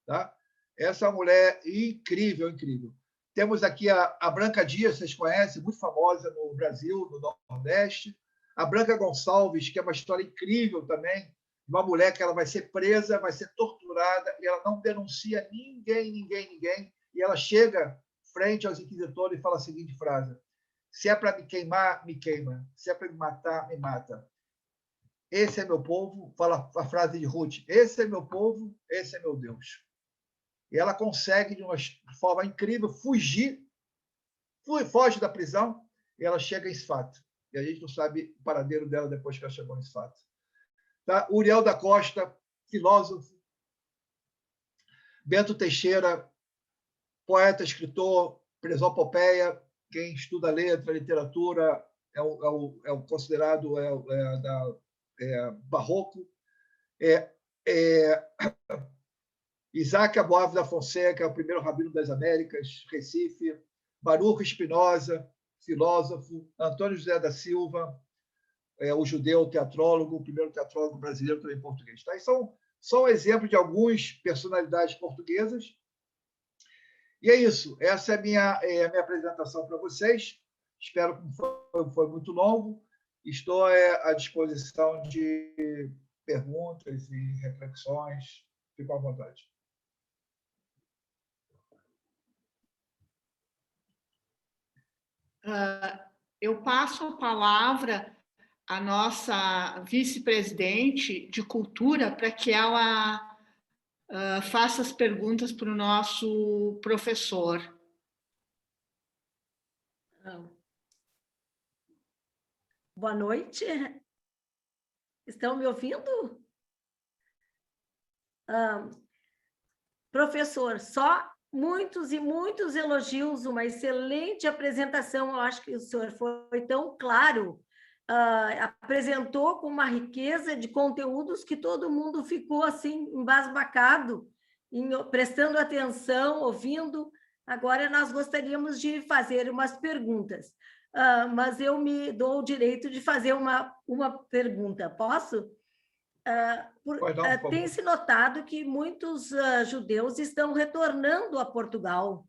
Tá? Essa mulher incrível, incrível. Temos aqui a Branca Dias, vocês conhecem, muito famosa no Brasil, no Nordeste. A Branca Gonçalves, que é uma história incrível também, uma mulher que ela vai ser presa, vai ser torturada, e ela não denuncia ninguém, e ela chega frente aos inquisitores e fala a seguinte frase: se é para me queimar, me queima. Se é para me matar, me mata. Esse é meu povo, fala a frase de Ruth, esse é meu povo, esse é meu Deus. E ela consegue, de uma forma incrível, fugir, foge da prisão, e ela chega em Sfat. E a gente não sabe o paradeiro dela depois que ela chegou em Sfat. Tá? Uriel da Costa, filósofo. Bento Teixeira, poeta, escritor, presopopeia. Quem estuda letra, literatura, é o considerado barroco. Isaac Aboave da Fonseca, o primeiro rabino das Américas, Recife. Baruch Spinoza, filósofo. Antônio José da Silva, o judeu teatrólogo, o primeiro teatrólogo brasileiro também português. Tá? E são exemplos de algumas personalidades portuguesas. E é isso. Essa é a minha apresentação para vocês. Espero que foi muito longo. Estou à disposição de perguntas e reflexões. Fico à vontade. Eu passo a palavra à nossa vice-presidente de Cultura para que ela faça as perguntas para o nosso professor. Boa noite. Estão me ouvindo? Professor, só muitos e muitos elogios, uma excelente apresentação. Eu acho que o senhor foi tão claro, apresentou com uma riqueza de conteúdos que todo mundo ficou assim embasbacado, prestando atenção, ouvindo. Agora nós gostaríamos de fazer umas perguntas, mas eu me dou o direito de fazer uma pergunta. Posso? Tem-se notado que muitos judeus estão retornando a Portugal,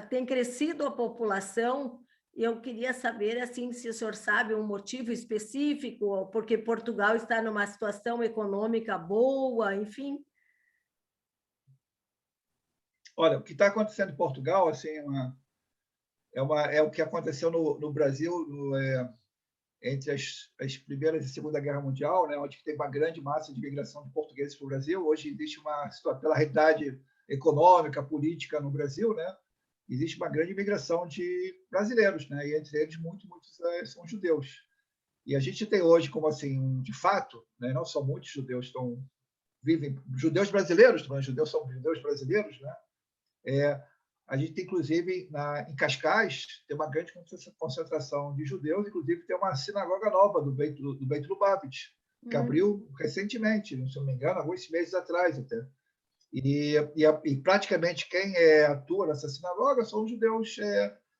tem crescido a população. Eu queria saber assim, se o senhor sabe um motivo específico, porque Portugal está numa situação econômica boa, enfim. Olha, o que está acontecendo em Portugal assim, é o que aconteceu no Brasil entre as Primeiras e Segunda Guerra Mundial, né, onde teve uma grande massa de migração de portugueses para o Brasil. Hoje existe pela realidade econômica, política no Brasil, né, existe uma grande migração de brasileiros, né, e entre eles muitos são judeus. E a gente tem hoje, como assim, de fato, né, não só muitos judeus vivem, judeus brasileiros, mas judeus são judeus brasileiros, né? A gente tem, inclusive, em Cascais, tem uma grande concentração de judeus, inclusive tem uma sinagoga nova do Beit Lubavitch, que abriu recentemente, se não me engano, alguns meses atrás até. E praticamente quem atua nessa sinagoga são os judeus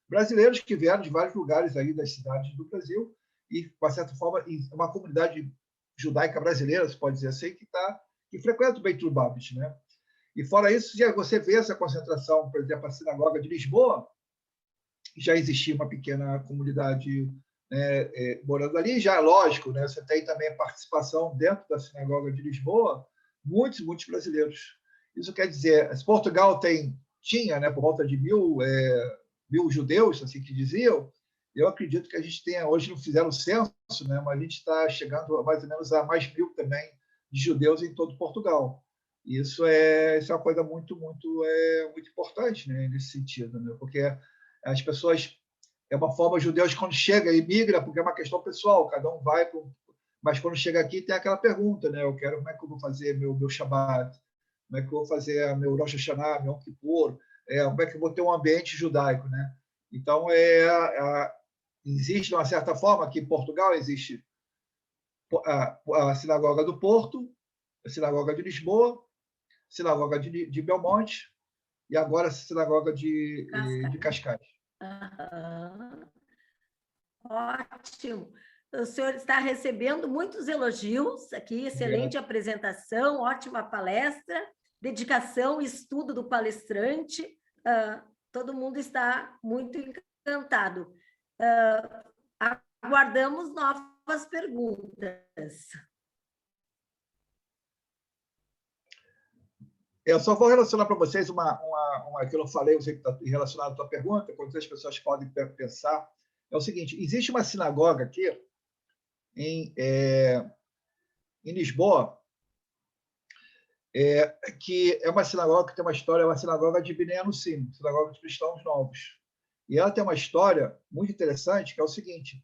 brasileiros que vieram de vários lugares aí das cidades do Brasil e, de uma certa forma, uma comunidade judaica brasileira, se pode dizer assim, que frequenta o Beit Lubavitch, né? E fora isso, você vê essa concentração, por exemplo, a sinagoga de Lisboa, já existia uma pequena comunidade morando ali, já lógico, né? Você tem também a participação dentro da sinagoga de Lisboa, muitos brasileiros. Isso quer dizer, Portugal tinha, né, por volta de 1.000 judeus, assim que diziam. Eu acredito que a gente tenha, hoje não fizeram o censo, né, mas a gente está chegando a mais ou menos a mais 1.000 também de judeus em todo Portugal. Isso é uma coisa muito importante, né, nesse sentido, né, porque as pessoas, é uma forma, judeus quando chega e migra, porque é uma questão pessoal, cada um vai, mas quando chega aqui tem aquela pergunta, né, como é que eu vou fazer meu Shabbat, como é que eu vou fazer meu Rosh Hashanah, meu Yom Kippur, como é que eu vou ter um ambiente judaico, né? Então, existe, de uma certa forma, aqui em Portugal, existe a Sinagoga do Porto, a Sinagoga de Lisboa, a Sinagoga de Belmonte e agora a Sinagoga de Cascais. Aham. Ótimo. O senhor está recebendo muitos elogios aqui, excelente apresentação, ótima palestra, dedicação e estudo do palestrante. Todo mundo está muito encantado. Aguardamos novas perguntas. Eu só vou relacionar para vocês uma que eu não falei, eu sei que está relacionado à tua pergunta, quando as pessoas podem pensar. É o seguinte: existe uma sinagoga aqui em Lisboa, que é uma sinagoga que tem uma história, é uma sinagoga de Bnei Anusim, sinagoga de cristãos novos. E ela tem uma história muito interessante, que é o seguinte: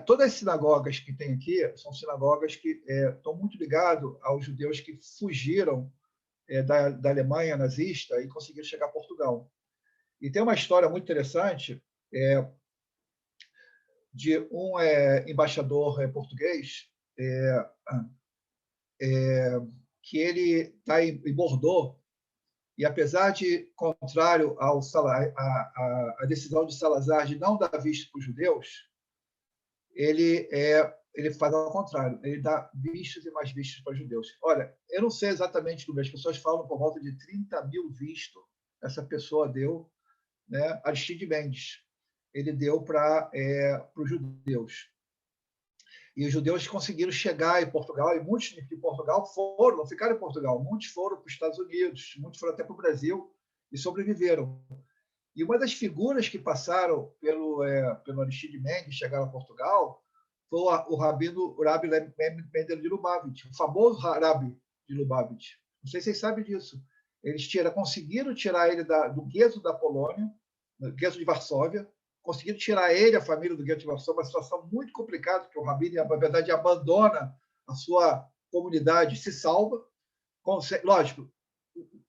todas as sinagogas que tem aqui são sinagogas que estão muito ligadas aos judeus que fugiram da Alemanha nazista e conseguiram chegar a Portugal. E tem uma história muito interessante de um embaixador português que ele está em Bordeaux, e apesar de contrário à decisão de Salazar de não dar visto para os judeus, ele faz ao contrário, ele dá vistos e mais vistos para os judeus. Olha, eu não sei exatamente como as pessoas falam, por volta de 30 mil vistos essa pessoa deu, né? Aristide Mendes, ele deu para os judeus. E os judeus conseguiram chegar em Portugal, e muitos de Portugal foram, não ficaram em Portugal, muitos foram para os Estados Unidos, muitos foram até para o Brasil e sobreviveram. E uma das figuras que passaram pelo Aristide Mendes, chegaram a Portugal, foi o Rabi Mendel de Lubavitch, o famoso Rabi de Lubavitch. Não sei se vocês sabem disso. Eles conseguiram tirar ele do gueto da Polônia, do gueto de Varsóvia, conseguiram tirar ele, a família do gueto de Varsóvia, uma situação muito complicada, porque o Rabi, na verdade, abandona a sua comunidade, se salva. Lógico,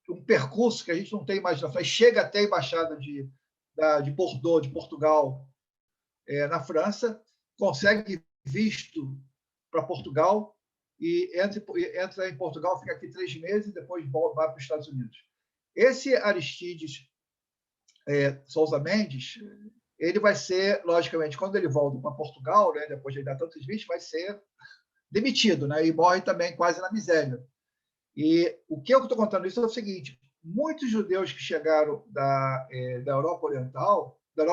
um percurso que a gente não tem imaginação, chega até a embaixada de Bordeaux, de Portugal, na França, consegue visto para Portugal e entra em Portugal, fica aqui 3 meses e depois vai para os Estados Unidos. Esse Aristides Sousa Mendes, ele vai ser, logicamente, quando ele volta para Portugal, né, depois de dar tantos vistos, vai ser demitido, né, e morre também quase na miséria. E o que eu estou contando isso é o seguinte: muitos judeus que chegaram da Europa Oriental, da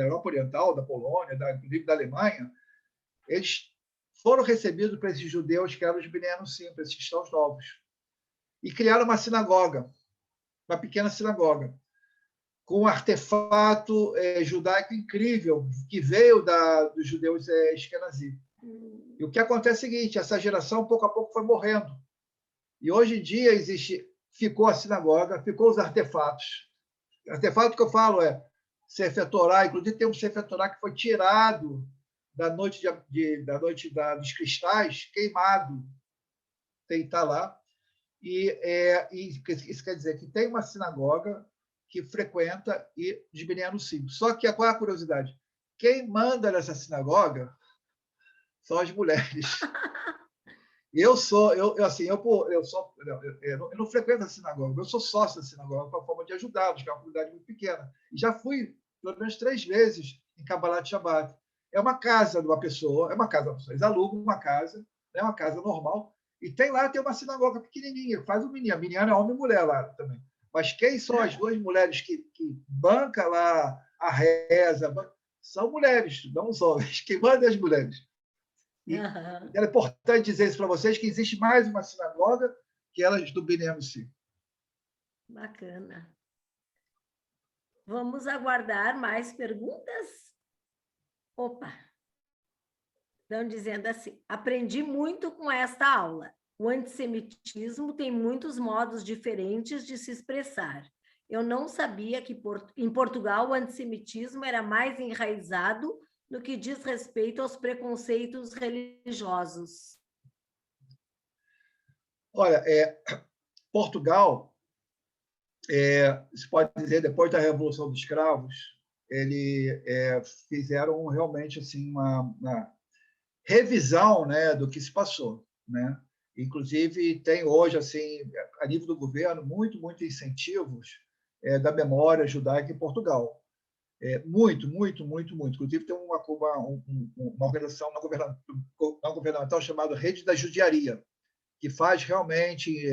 Europa Oriental, da Polônia, inclusive da Alemanha, eles foram recebidos por esses judeus que eram os Bnei Anusim, esses cristãos novos, e criaram uma sinagoga, uma pequena sinagoga, com um artefato judaico incrível que veio dos judeus Ashkenazim. E o que acontece é o seguinte: essa geração, pouco a pouco, foi morrendo. E hoje em dia ficou a sinagoga, ficou os artefatos. O artefato que eu falo é Sefer Torá, inclusive tem um Sefer Torá que foi tirado da noite dos cristais, queimado. Está lá. E isso quer dizer que tem uma sinagoga que frequenta e de Bnei Anusim. Só que qual é a curiosidade? Quem manda nessa sinagoga são as mulheres. Eu não frequento a sinagoga, eu sou sócio da sinagoga com a forma de ajudá-los, que é uma comunidade muito pequena. E já fui pelo menos 3 vezes em Kabbalat Shabbat. É uma casa de uma pessoa, eles alugam uma casa, é uma casa normal, e tem uma sinagoga pequenininha, faz o minyan. Minyan é homem e mulher lá também. Mas quem são as 2 mulheres que bancam lá a reza? São mulheres, não os homens. Quem manda é as mulheres. E é importante dizer isso para vocês, que existe mais uma sinagoga que elas do Bnei Anusim. Bacana. Vamos aguardar mais perguntas? Opa! Estão dizendo assim: aprendi muito com esta aula. O antissemitismo tem muitos modos diferentes de se expressar. Eu não sabia que em Portugal o antissemitismo era mais enraizado no que diz respeito aos preconceitos religiosos. Olha, Portugal, se pode dizer, depois da Revolução dos Escravos, eles fizeram realmente assim uma revisão, né, do que se passou, né? Inclusive tem hoje assim, a nível do governo, muito incentivos da memória judaica em Portugal. Muito, muito, muito, muito. Inclusive, tem uma organização não governamental chamada Rede da Judiaria, que faz realmente,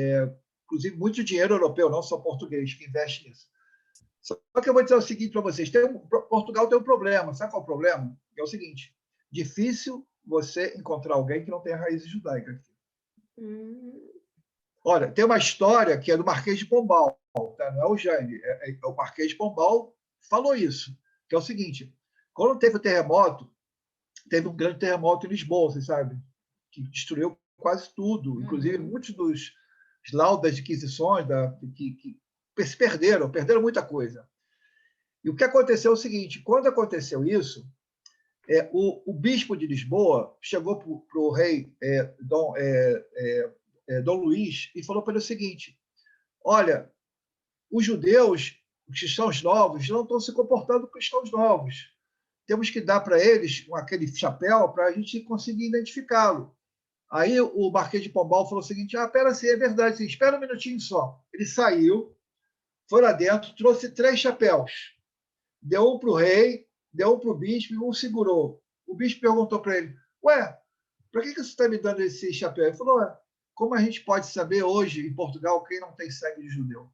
inclusive, muito dinheiro europeu, não só português, que investe nisso. Só que eu vou dizer o seguinte para vocês: Portugal tem um problema. Sabe qual é o problema? É o seguinte: difícil você encontrar alguém que não tenha raízes judaicas. Olha, tem uma história que é do Marquês de Pombal, tá? Não é o Jaime, é o Marquês de Pombal falou isso, que é o seguinte: quando teve o terremoto, teve um grande terremoto em Lisboa, vocês sabem, que destruiu quase tudo, inclusive muitos dos laudas de aquisições que se perderam muita coisa. E o que aconteceu é o seguinte: quando aconteceu isso, o bispo de Lisboa chegou para o rei Dom Luís e falou para ele o seguinte: olha, os judeus, os cristãos novos, não estão se comportando como cristãos novos. Temos que dar para eles aquele chapéu para a gente conseguir identificá-lo. Aí o Marquês de Pombal falou o seguinte: pera assim, é verdade, sim, espera um minutinho só. Ele saiu, foi lá dentro, trouxe 3 chapéus. Deu um para o rei, deu um para o bispo e um segurou. O bispo perguntou para ele: ué, para que você está me dando esse chapéu? Ele falou: como a gente pode saber hoje, em Portugal, quem não tem sangue de judeu?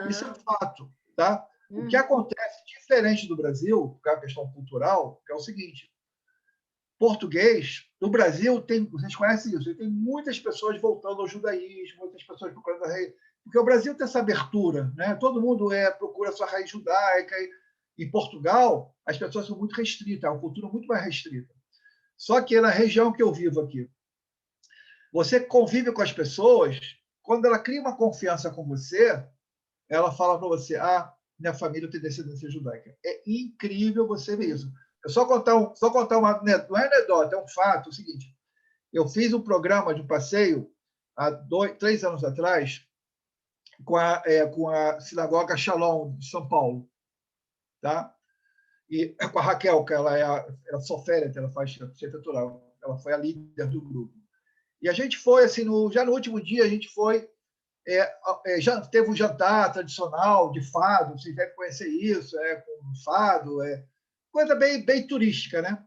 Isso é um fato, tá? O que acontece diferente do Brasil, que é a questão cultural, é o seguinte: português, no Brasil, vocês conhecem isso, tem muitas pessoas voltando ao judaísmo, muitas pessoas procurando a raiz, porque o Brasil tem essa abertura, né? Todo mundo procura a sua raiz judaica. Em Portugal, as pessoas são muito restritas, é uma cultura muito mais restrita. Só que na região que eu vivo aqui, você convive com as pessoas, quando ela cria uma confiança com você, ela fala para você: minha família tem descendência judaica. É incrível você ver isso. Eu só contar uma, não é anedota, é um fato. É o seguinte: eu fiz um programa de passeio há 3 anos atrás com a Sinagoga Shalom de São Paulo, tá? E com a Raquel, que ela sofrete, ela faz arquitetural, ela foi a líder do grupo. E a gente foi, assim, já no último dia, a gente foi, já teve um jantar tradicional de fado, vocês devem conhecer isso, com fado, coisa bem, bem turística, né?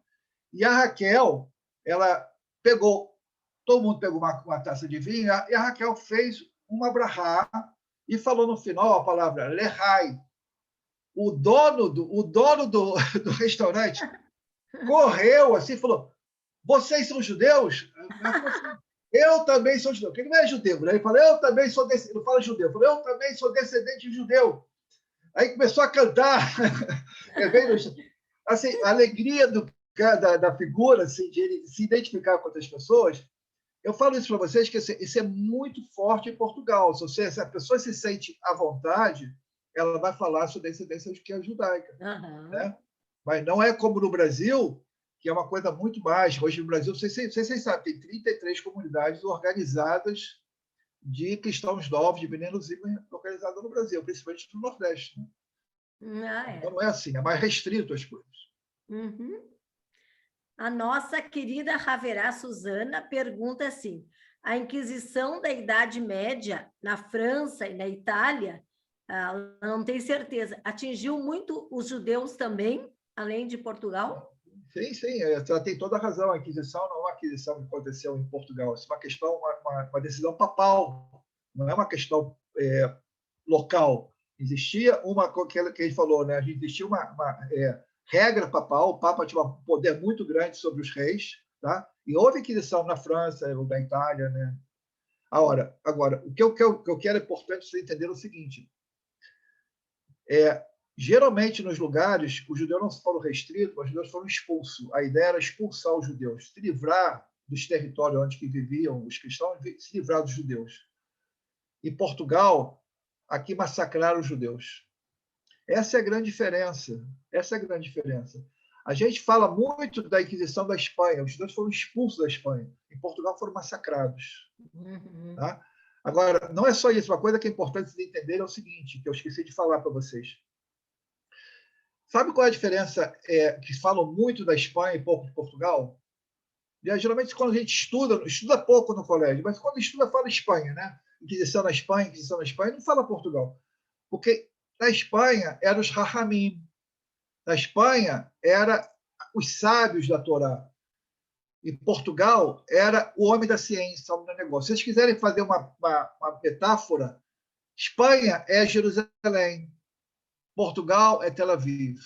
E a Raquel, ela pegou, todo mundo pegou uma taça de vinho, e a Raquel fez uma brahá e falou no final a palavra lehai. O dono do restaurante correu assim e falou: vocês são judeus? Eu também sou judeu. Porque ele não é judeu, né? Ele falou: eu também sou descendente. Não fala judeu. Ele falou: eu também sou descendente de judeu. Aí começou a cantar. Assim, a alegria da figura, assim, de ele se identificar com outras pessoas. Eu falo isso para vocês, que isso é muito forte em Portugal. Se a pessoa se sente à vontade, ela vai falar sua descendência que é judaica. Né? Mas não é como no Brasil, que é uma coisa muito mais. Hoje no Brasil, vocês sabem, tem 33 comunidades organizadas de cristãos novos, de meninos organizadas no Brasil, principalmente no Nordeste. Né? Então não é assim, é mais restrito as coisas. A nossa querida Raverá Suzana pergunta assim: a Inquisição da Idade Média na França e na Itália, ela não tem certeza, atingiu muito os judeus também, além de Portugal? Sim, ela tem toda a razão. A Inquisição não é uma aquisição que aconteceu em Portugal, isso é uma questão, uma decisão papal, não é uma questão local. Existia que ele falou, né? Existia uma regra papal, o Papa tinha um poder muito grande sobre os reis, tá? E houve inquisição na França ou na Itália, né? Agora, o que eu quero é importante você entender o seguinte: geralmente nos lugares os judeus não foram restritos, os judeus foram expulsos. A ideia era expulsar os judeus, se livrar dos territórios onde viviam os cristãos, se livrar dos judeus. Em Portugal, aqui massacraram os judeus. Essa é a grande diferença. A gente fala muito da Inquisição da Espanha. Os judeus foram expulsos da Espanha. Em Portugal foram massacrados. Tá? Agora, não é só isso. Uma coisa que é importante de entender é o seguinte, que eu esqueci de falar para vocês. Sabe qual é a diferença que falam muito da Espanha e pouco de Portugal? Geralmente, quando a gente estuda pouco no colégio, mas quando estuda, fala Espanha, né? Inquisição na Espanha, não fala Portugal. Porque Na Espanha, eram os Rahamim. Na Espanha, eram os sábios da Torá. Em Portugal, era o homem da ciência, o homem do negócio. Se vocês quiserem fazer uma metáfora, Espanha é Jerusalém, Portugal é Tel Aviv.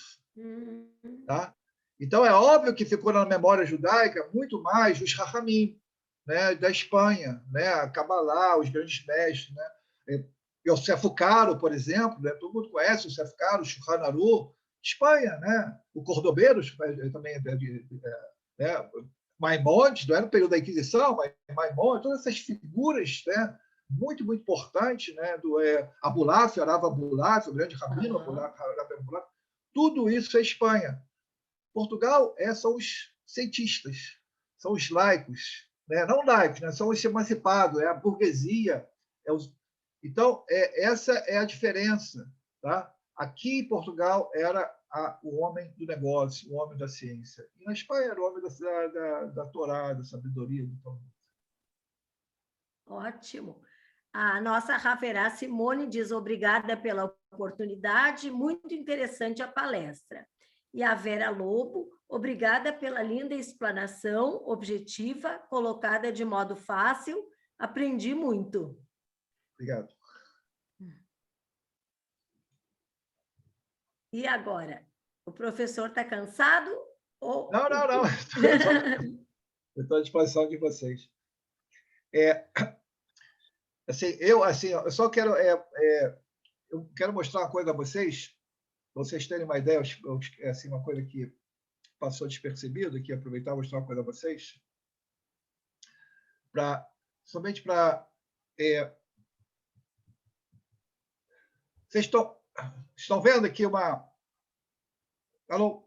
Tá? Então, é óbvio que ficou na memória judaica muito mais os Rahamim, né, da Espanha, né, a Kabbalah, os grandes mestres. Né? Yosef Caro, por exemplo, né, todo mundo conhece o Yosef Caro, o Shulchan Aruch, Espanha, né? O Cordobeiros também né? Maimonides, não era no período da Inquisição, mas Maimonides, todas essas figuras, né? Muito, muito importantes, né? Do Abulaf, Arav Abulaf, o grande rabino Abulaf, tudo isso é Espanha. Portugal são os cientistas, são os laicos, né? Não laicos, né? São os emancipados, é a burguesia. Então, essa é a diferença. Tá? Aqui em Portugal era o homem do negócio, o homem da ciência. E na Espanha era o homem da Torá, da sabedoria. Ótimo. A nossa Raverá Simone diz obrigada pela oportunidade, muito interessante a palestra. E a Vera Lobo, obrigada pela linda explanação, objetiva, colocada de modo fácil, aprendi muito. Obrigado. E agora? O professor está cansado? Ou... Não. Eu estou à disposição de vocês. Eu só quero eu quero mostrar uma coisa a vocês, para vocês terem uma ideia, assim, uma coisa que passou despercebido, que aproveitar e mostrar uma coisa a vocês, somente para vocês estão vendo aqui uma... Alô?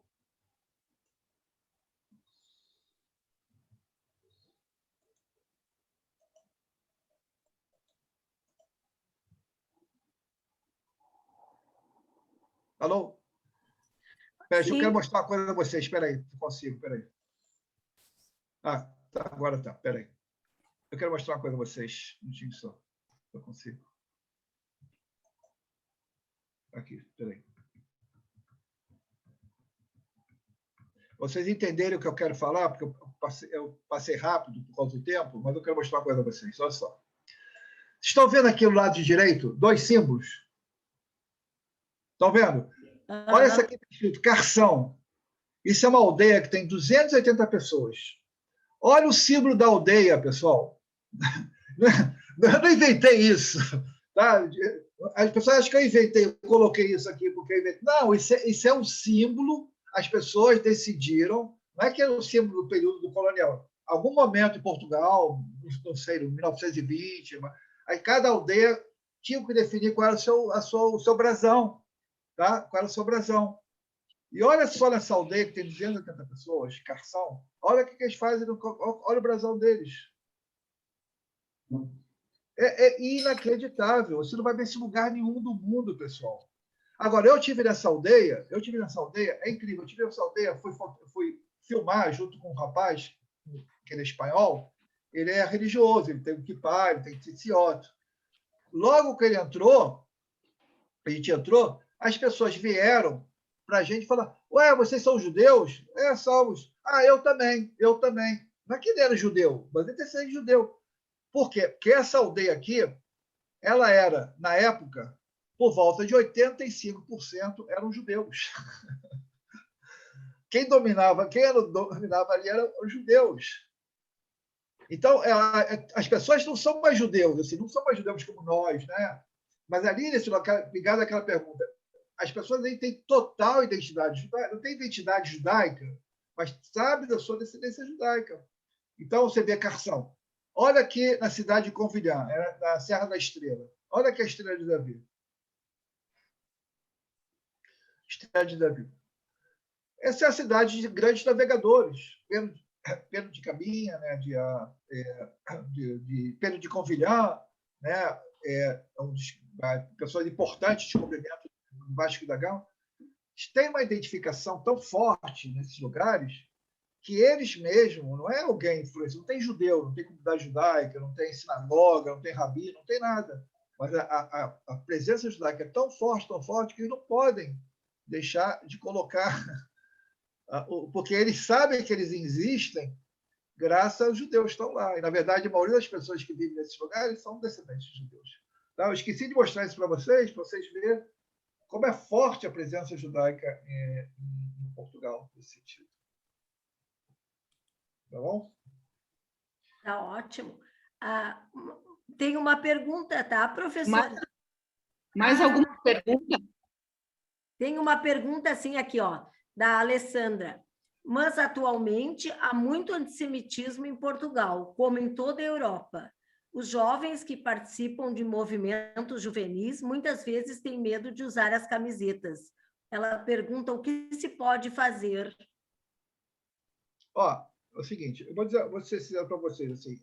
Alô? Espera, eu quero mostrar uma coisa a vocês. Espera aí, se consigo. Espera aí. Tá, agora tá. Espera aí. Eu quero mostrar uma coisa a vocês. Um minutinho só. Eu consigo. Aqui, espera aí. Vocês entenderem o que eu quero falar, porque eu passei rápido por causa do tempo, mas eu quero mostrar uma coisa a vocês. Olha só. Estão vendo aqui no lado direito 2 símbolos? Estão vendo? Olha essa aqui escrito Carção. Isso é uma aldeia que tem 280 pessoas. Olha o símbolo da aldeia, pessoal. Eu não inventei isso. Tá? As pessoas acham que eu inventei, eu coloquei isso aqui porque eu inventei. Não, isso é um símbolo. As pessoas decidiram, não é que é o símbolo do período do colonial. Algum momento em Portugal, não sei, em 1920, aí cada aldeia tinha que definir qual era o seu brasão. Tá? Qual era o seu brasão. E olha só nessa aldeia que tem 280 pessoas, Carção, olha o que eles fazem, olha o brasão deles. É inacreditável. Você não vai ver esse lugar nenhum do mundo, pessoal. Agora, eu tive nessa aldeia, é incrível, eu tive nessa aldeia, fui filmar junto com um rapaz, que ele é espanhol, ele é religioso, ele tem um kippah, ele tem tzitziot. Logo que a gente entrou, as pessoas vieram para a gente falar: ué, vocês são judeus? Somos. Eu também. Não é que ele era judeu, mas ele tem que ser judeu. Por quê? Porque essa aldeia aqui, ela era, na época, por volta de 85% eram judeus. Quem dominava ali eram os judeus. Então, as pessoas não são mais judeus, assim, não são mais judeus como nós, né? Mas ali, nesse local, ligado àquela pergunta, as pessoas aí têm total identidade judaica, não tem identidade judaica, mas sabe da sua descendência judaica. Então, você vê Carção. Olha aqui na cidade de Convilhã, na Serra da Estrela. Olha aqui a Estrela de Davi. Estrela de Davi. Essa é a cidade de grandes navegadores. Pedro de Caminha, né, de Pedro de Convilhã, né, pessoas importantes de descobrimento do Vasco da Gama. Tem uma identificação tão forte nesses lugares que eles mesmos, não é alguém influenciado, não tem judeu, não tem comunidade judaica, não tem sinagoga, não tem rabi, não tem nada. Mas a presença judaica é tão forte, que eles não podem deixar de colocar, porque eles sabem que eles existem graças aos judeus que estão lá. E, na verdade, a maioria das pessoas que vivem nesses lugares são descendentes de judeus. Tá? Eu esqueci de mostrar isso para vocês verem como é forte a presença judaica em Portugal, nesse sentido. Tá bom? Tá ótimo. Tem uma pergunta, tá, professora? Mais alguma pergunta? Tem uma pergunta assim aqui, ó, da Alessandra. Mas atualmente há muito antissemitismo em Portugal, como em toda a Europa. Os jovens que participam de movimentos juvenis muitas vezes têm medo de usar as camisetas. Ela pergunta o que se pode fazer. Ó, é o seguinte, eu vou ser sincero para vocês, assim,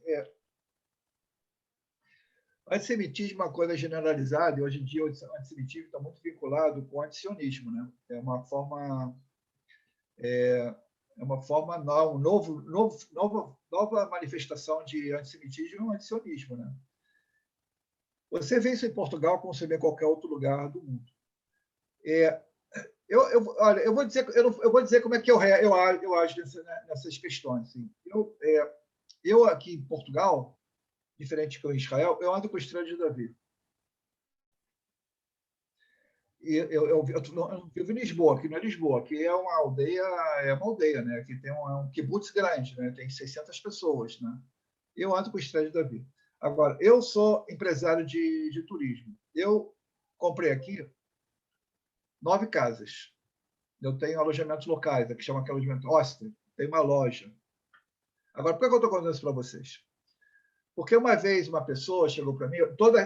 antissemitismo é uma coisa generalizada, e hoje em dia o antissemitismo está muito vinculado com o antisionismo, né? É uma forma nova manifestação de antissemitismo e um antisionismo, né? Você vê isso em Portugal como você vê em qualquer outro lugar do mundo. Olha, eu vou dizer como é que eu acho nessas questões. Assim. Eu aqui em Portugal, diferente que eu em Israel, eu ando com a Estrela de Davi. E eu vivo em Lisboa, aqui não é Lisboa, aqui é uma aldeia, né? Aqui tem um kibutz grande, né? Tem 600 pessoas, né? Eu ando com a Estrela de Davi. Agora, eu sou empresário de turismo. Eu comprei aqui 9 casas. Eu tenho alojamentos locais, que chama alojamento hostel, tem uma loja. Agora, por que eu estou contando isso para vocês? Porque uma vez uma pessoa chegou para mim, todos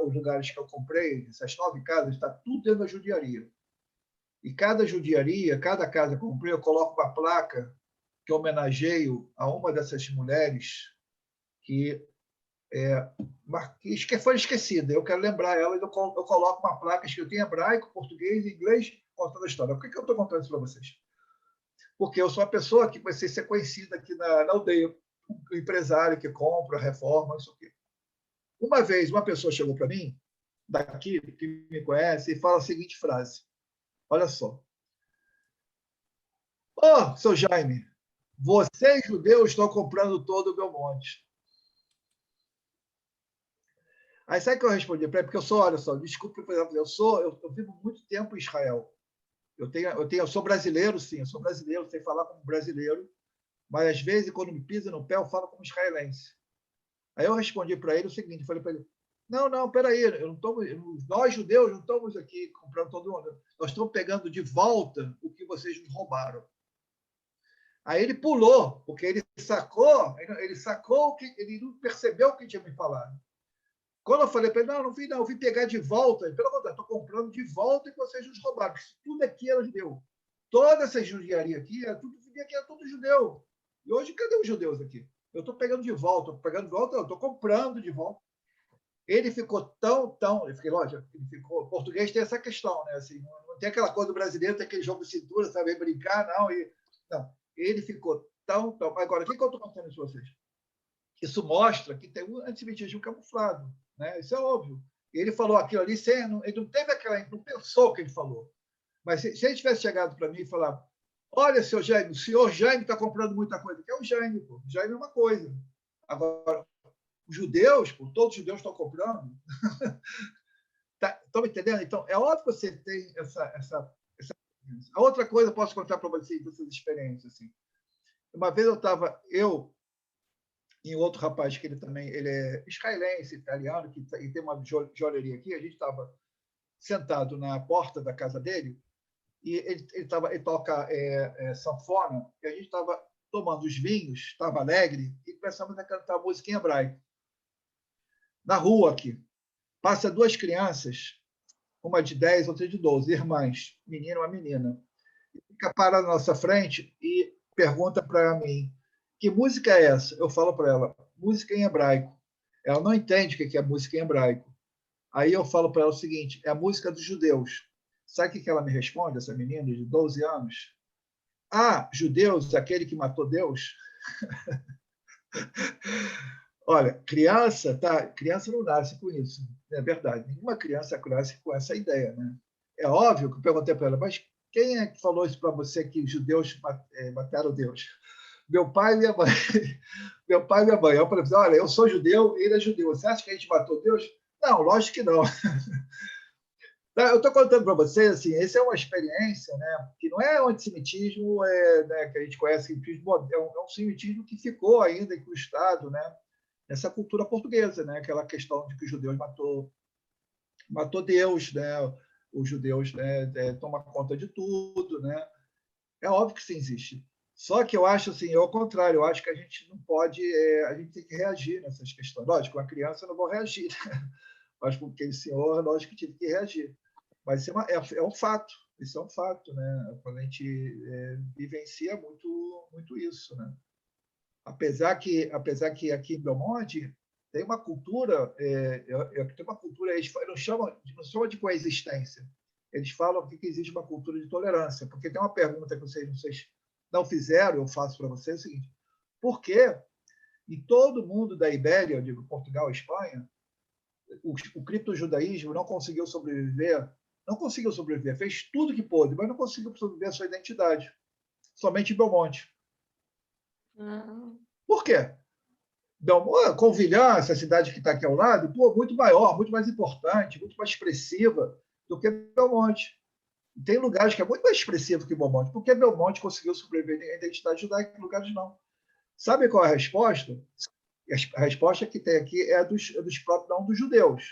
os lugares que eu comprei, essas 9 casas, está tudo dentro da judiaria. E cada judiaria, cada casa que eu comprei, eu coloco uma placa que homenageio a uma dessas mulheres que foi esquecida. Eu quero lembrar ela e eu coloco uma placa escrita em hebraico, português e inglês, contando a história. Por que eu estou contando isso para vocês? Porque eu sou uma pessoa que vai ser conhecida aqui na aldeia, um empresário que compra, reforma, isso aqui. Uma vez, uma pessoa chegou para mim, daqui, que me conhece, e fala a seguinte frase. Olha só. Seu Jaime, vocês judeus estão comprando todo o Belmonte. Aí sabe o que eu respondi para ele? Porque olha só, desculpe, eu vivo muito tempo em Israel. Eu sou brasileiro, sim, eu sou brasileiro, sei falar como brasileiro, mas às vezes, quando me pisa no pé, eu falo como israelense. Aí eu respondi para ele o seguinte, falei para ele, não, peraí, nós judeus não estamos aqui comprando todo mundo, nós estamos pegando de volta o que vocês nos roubaram. Aí ele pulou, porque ele sacou que ele não percebeu o que tinha me falado. Quando eu falei para ele, não vim, eu vim pegar de volta. Pelo contrário, estou comprando de volta e vocês nos roubaram. Tudo aqui era judeu. Toda essa judiaria aqui era tudo judeu. E hoje, cadê os judeus aqui? Eu estou pegando de volta, estou comprando de volta. Ele ficou lógico, português tem essa questão, né? Assim, não tem aquela coisa do brasileiro, tem aquele jogo de cintura, sabe brincar, não. Ele ficou tão. Agora, o que eu estou contando isso para vocês? Isso mostra que tem um antissemitismo camuflado, né? Isso é óbvio. Ele falou aquilo ali, ele não teve não pensou o que ele falou. Mas se ele tivesse chegado para mim e falar, olha, seu Jaime, o senhor Jaime está comprando muita coisa, que é o Jaime, pô. O Jaime é uma coisa. Agora, os judeus, todos os judeus estão comprando. Estão me entendendo? Então, é óbvio que você tem essa. A outra coisa, eu posso contar para vocês dessas experiências. Assim. Uma vez eu e outro rapaz que ele é israelense, italiano, que tem uma joalheria aqui, a gente estava sentado na porta da casa dele e ele toca sanfona, e a gente estava tomando os vinhos, estava alegre, e começamos a cantar música em hebraico. Na rua aqui, passa 2 crianças, uma de 10, outra de 12, irmãs, menino e uma menina. Fica parada na nossa frente e pergunta para mim, que música é essa? Eu falo para ela, música em hebraico. Ela não entende o que é música em hebraico. Aí eu falo para ela o seguinte, é a música dos judeus. Sabe o que ela me responde, essa menina de 12 anos? Judeus, aquele que matou Deus? Olha, criança não nasce com isso. É verdade, nenhuma criança cresce com essa ideia, né? É óbvio que eu perguntei para ela, mas quem é que falou isso para você que os judeus mataram Deus? Meu pai e minha mãe. Meu pai e minha mãe. Eu falei, olha, eu sou judeu, ele é judeu. Você acha que a gente matou Deus? Não, lógico que não. Eu estou contando para vocês, assim, essa é uma experiência, né, que não é um antissemitismo né, que a gente conhece, é um antissemitismo que ficou ainda incrustado, né, nessa cultura portuguesa, né, aquela questão de que os judeus matou Deus, né, os judeus, né, tomam conta de tudo, né. É óbvio que isso existe. Só que eu acho assim, ao contrário, eu acho que a gente não pode, a gente tem que reagir nessas questões. Lógico, uma criança eu não vou reagir, né? Mas com aquele senhor, lógico que tive que reagir. Mas isso é um fato, isso é um fato, né? Quando a gente vivencia muito isso, né? Apesar que aqui em Belmonte tem uma cultura, eles não chamam de coexistência, eles falam que existe uma cultura de tolerância, porque tem uma pergunta que vocês não fizeram, eu faço para vocês, é o seguinte: por que em todo mundo da Ibéria, eu digo Portugal e Espanha, o criptojudaísmo não conseguiu sobreviver, fez tudo que pôde, mas não conseguiu sobreviver a sua identidade, somente em Belmonte. Por quê? Covilhã, essa cidade que está aqui ao lado, muito maior, muito mais importante, muito mais expressiva do que Belmonte. Tem lugares que é muito mais expressivo que Belmonte, porque Belmonte conseguiu sobreviver à identidade judaica, em lugares não. Sabe qual é a resposta? A resposta que tem aqui é dos próprios não dos judeus.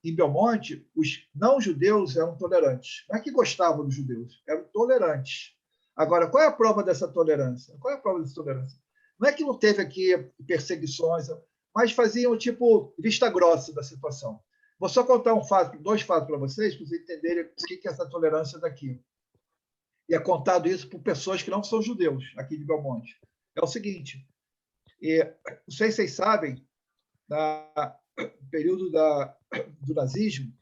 Em Belmonte, os não-judeus eram tolerantes. Não é que gostavam dos judeus, eram tolerantes. Agora, qual é a prova dessa tolerância? Não é que não teve aqui perseguições, mas faziam tipo vista grossa da situação. Vou só contar dois fatos para vocês entenderem o que é essa tolerância daqui. E é contado isso por pessoas que não são judeus, aqui de Belmonte. É o seguinte, não sei se vocês sabem, no período do nazismo,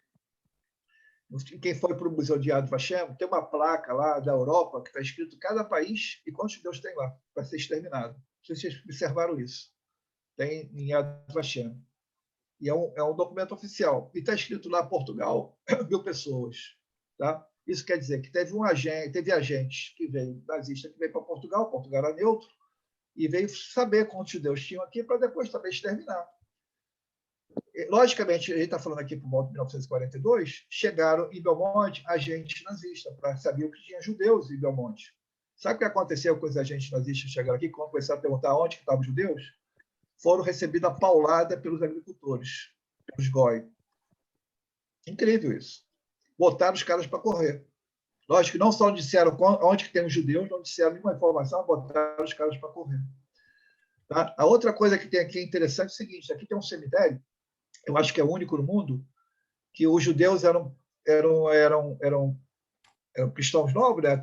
quem foi para o Museu de Yad Vashem, tem uma placa lá da Europa que está escrito cada país e quantos judeus tem lá para ser exterminado. Não sei se vocês observaram isso. Tem em Yad Vashem. E é um documento oficial. E está escrito lá Portugal, 1.000 pessoas. Tá? Isso quer dizer que teve agentes que veio, nazista, que veio para Portugal era neutro, e veio saber quantos judeus tinham aqui para depois também exterminar. Logicamente, a gente está falando aqui por volta de 1942, chegaram em Belmonte agentes nazistas para saber o que tinha judeus em Belmonte. Sabe o que aconteceu com os agentes nazistas que chegaram aqui, quando começaram a perguntar onde estavam os judeus? Foram recebidos a paulada pelos agricultores, pelos goi. Incrível isso. Botaram os caras para correr. Lógico que não só disseram onde que tem os judeus, não disseram nenhuma informação, botaram os caras para correr. Tá? A outra coisa que tem aqui interessante é o seguinte: aqui tem um cemitério, eu acho que é o único no mundo, que os judeus eram cristãos nobres, né?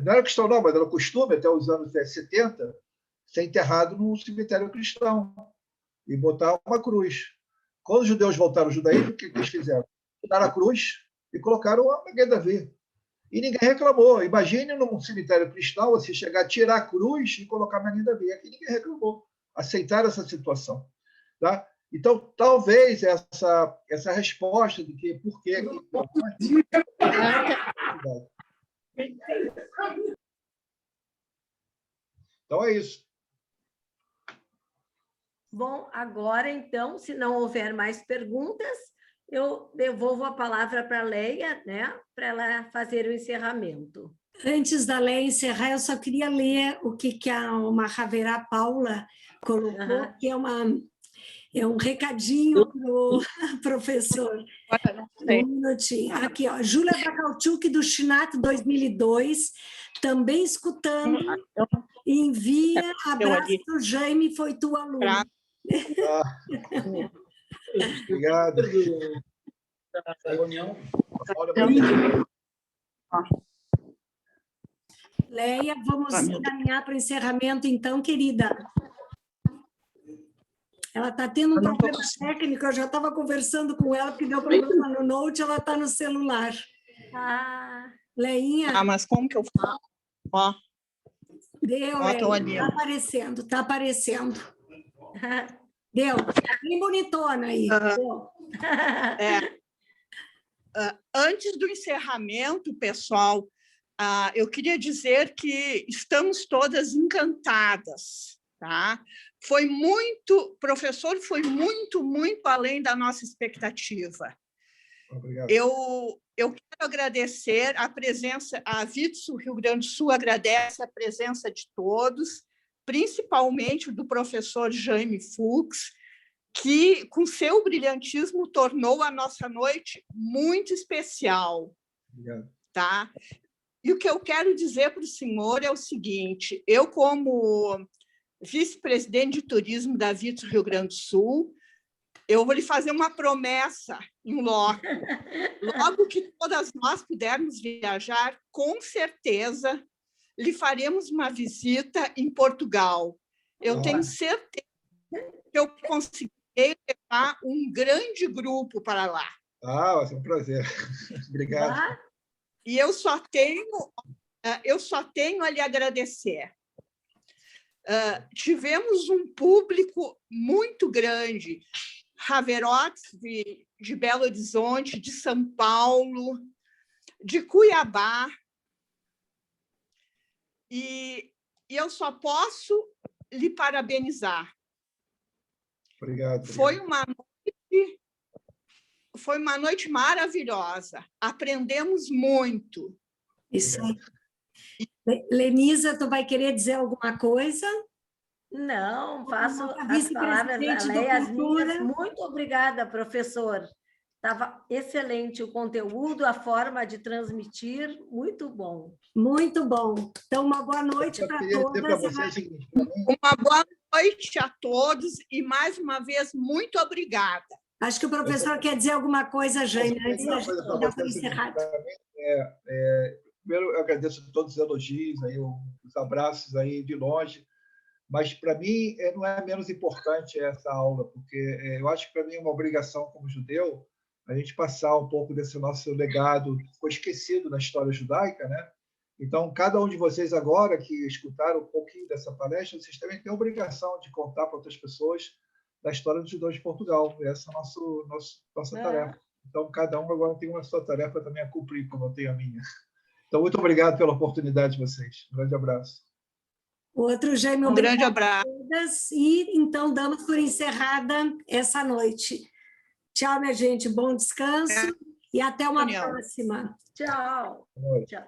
Não era cristão não, mas era costume até os anos 70 ser enterrado num cemitério cristão e botar uma cruz. Quando os judeus voltaram ao judaísmo, o que eles fizeram? Botaram a cruz e colocaram a Maguém Davi. E ninguém reclamou. Imagine num cemitério cristão você chegar, tirar a cruz e colocar a Maguém Davi. Aqui ninguém reclamou. Aceitaram essa situação. Tá? Então, talvez essa resposta de que por que... Então, é isso. Bom, agora, então, se não houver mais perguntas, eu devolvo a palavra para a Leia, né, para ela fazer o encerramento. Antes da Leia encerrar, eu só queria ler o que a Mahavira Paula colocou, que é um recadinho para o professor. Um minutinho. Aqui, ó, Júlia Bacalchuk, do Chinat 2002, também escutando, envia abraço para o Jaime, foi tua aluna. Obrigado. Leia, vamos encaminhar para o encerramento, então, querida. Ela está tendo um problema técnico, eu já estava conversando com ela, porque deu problema no Note, ela está no celular. Leinha. Mas como que eu falo? Ó. Deu, está aparecendo, está aparecendo. Deu. Bem bonitona aí. Deu. Antes do encerramento, pessoal, eu queria dizer que estamos todas encantadas, tá? Professor, foi muito, muito além da nossa expectativa. Obrigado. Eu quero agradecer a presença, a Vitsu Rio Grande do Sul agradece a presença de todos, principalmente do professor Jaime Fux, que, com seu brilhantismo, tornou a nossa noite muito especial. Obrigado. Tá? E o que eu quero dizer para o senhor é o seguinte: eu, como vice-presidente de turismo da Vitsu Rio Grande do Sul, eu vou lhe fazer uma promessa em loco. Logo que todas nós pudermos viajar, com certeza lhe faremos uma visita em Portugal. Eu tenho certeza que eu conseguirei levar um grande grupo para lá. Vai ser um prazer. Obrigado. E eu só tenho a lhe agradecer. Tivemos um público muito grande, Haverotes de Belo Horizonte, de São Paulo, de Cuiabá, e eu só posso lhe parabenizar. Obrigado. Foi uma noite maravilhosa. Aprendemos muito. Isso aí. Lenisa, tu vai querer dizer alguma coisa? Não, faço as palavras as minhas. Muito obrigada, professor. Estava excelente o conteúdo, a forma de transmitir, muito bom. Muito bom. Então, uma boa noite para todas. Uma boa noite a todos e, mais uma vez, muito obrigada. Acho que o professor quer dizer alguma coisa, Jaime, antes da gente dar por encerrado. Primeiro, eu agradeço todos os elogios, aí, os abraços aí de longe, mas, para mim, não é menos importante essa aula, porque eu acho que, para mim, é uma obrigação como judeu a gente passar um pouco desse nosso legado que foi esquecido na história judaica, né? Então, cada um de vocês agora que escutaram um pouquinho dessa palestra, vocês também têm a obrigação de contar para outras pessoas da história dos judeus de Portugal. Essa é a nossa tarefa. Então, cada um agora tem uma sua tarefa também a cumprir, como eu tenho a minha. Então, muito obrigado pela oportunidade de vocês. Um grande abraço. Outro, Jaime, um grande abraço. E, então, damos por encerrada essa noite. Tchau, minha gente. Bom descanso e até uma próxima. Tchau. Boa noite. Tchau.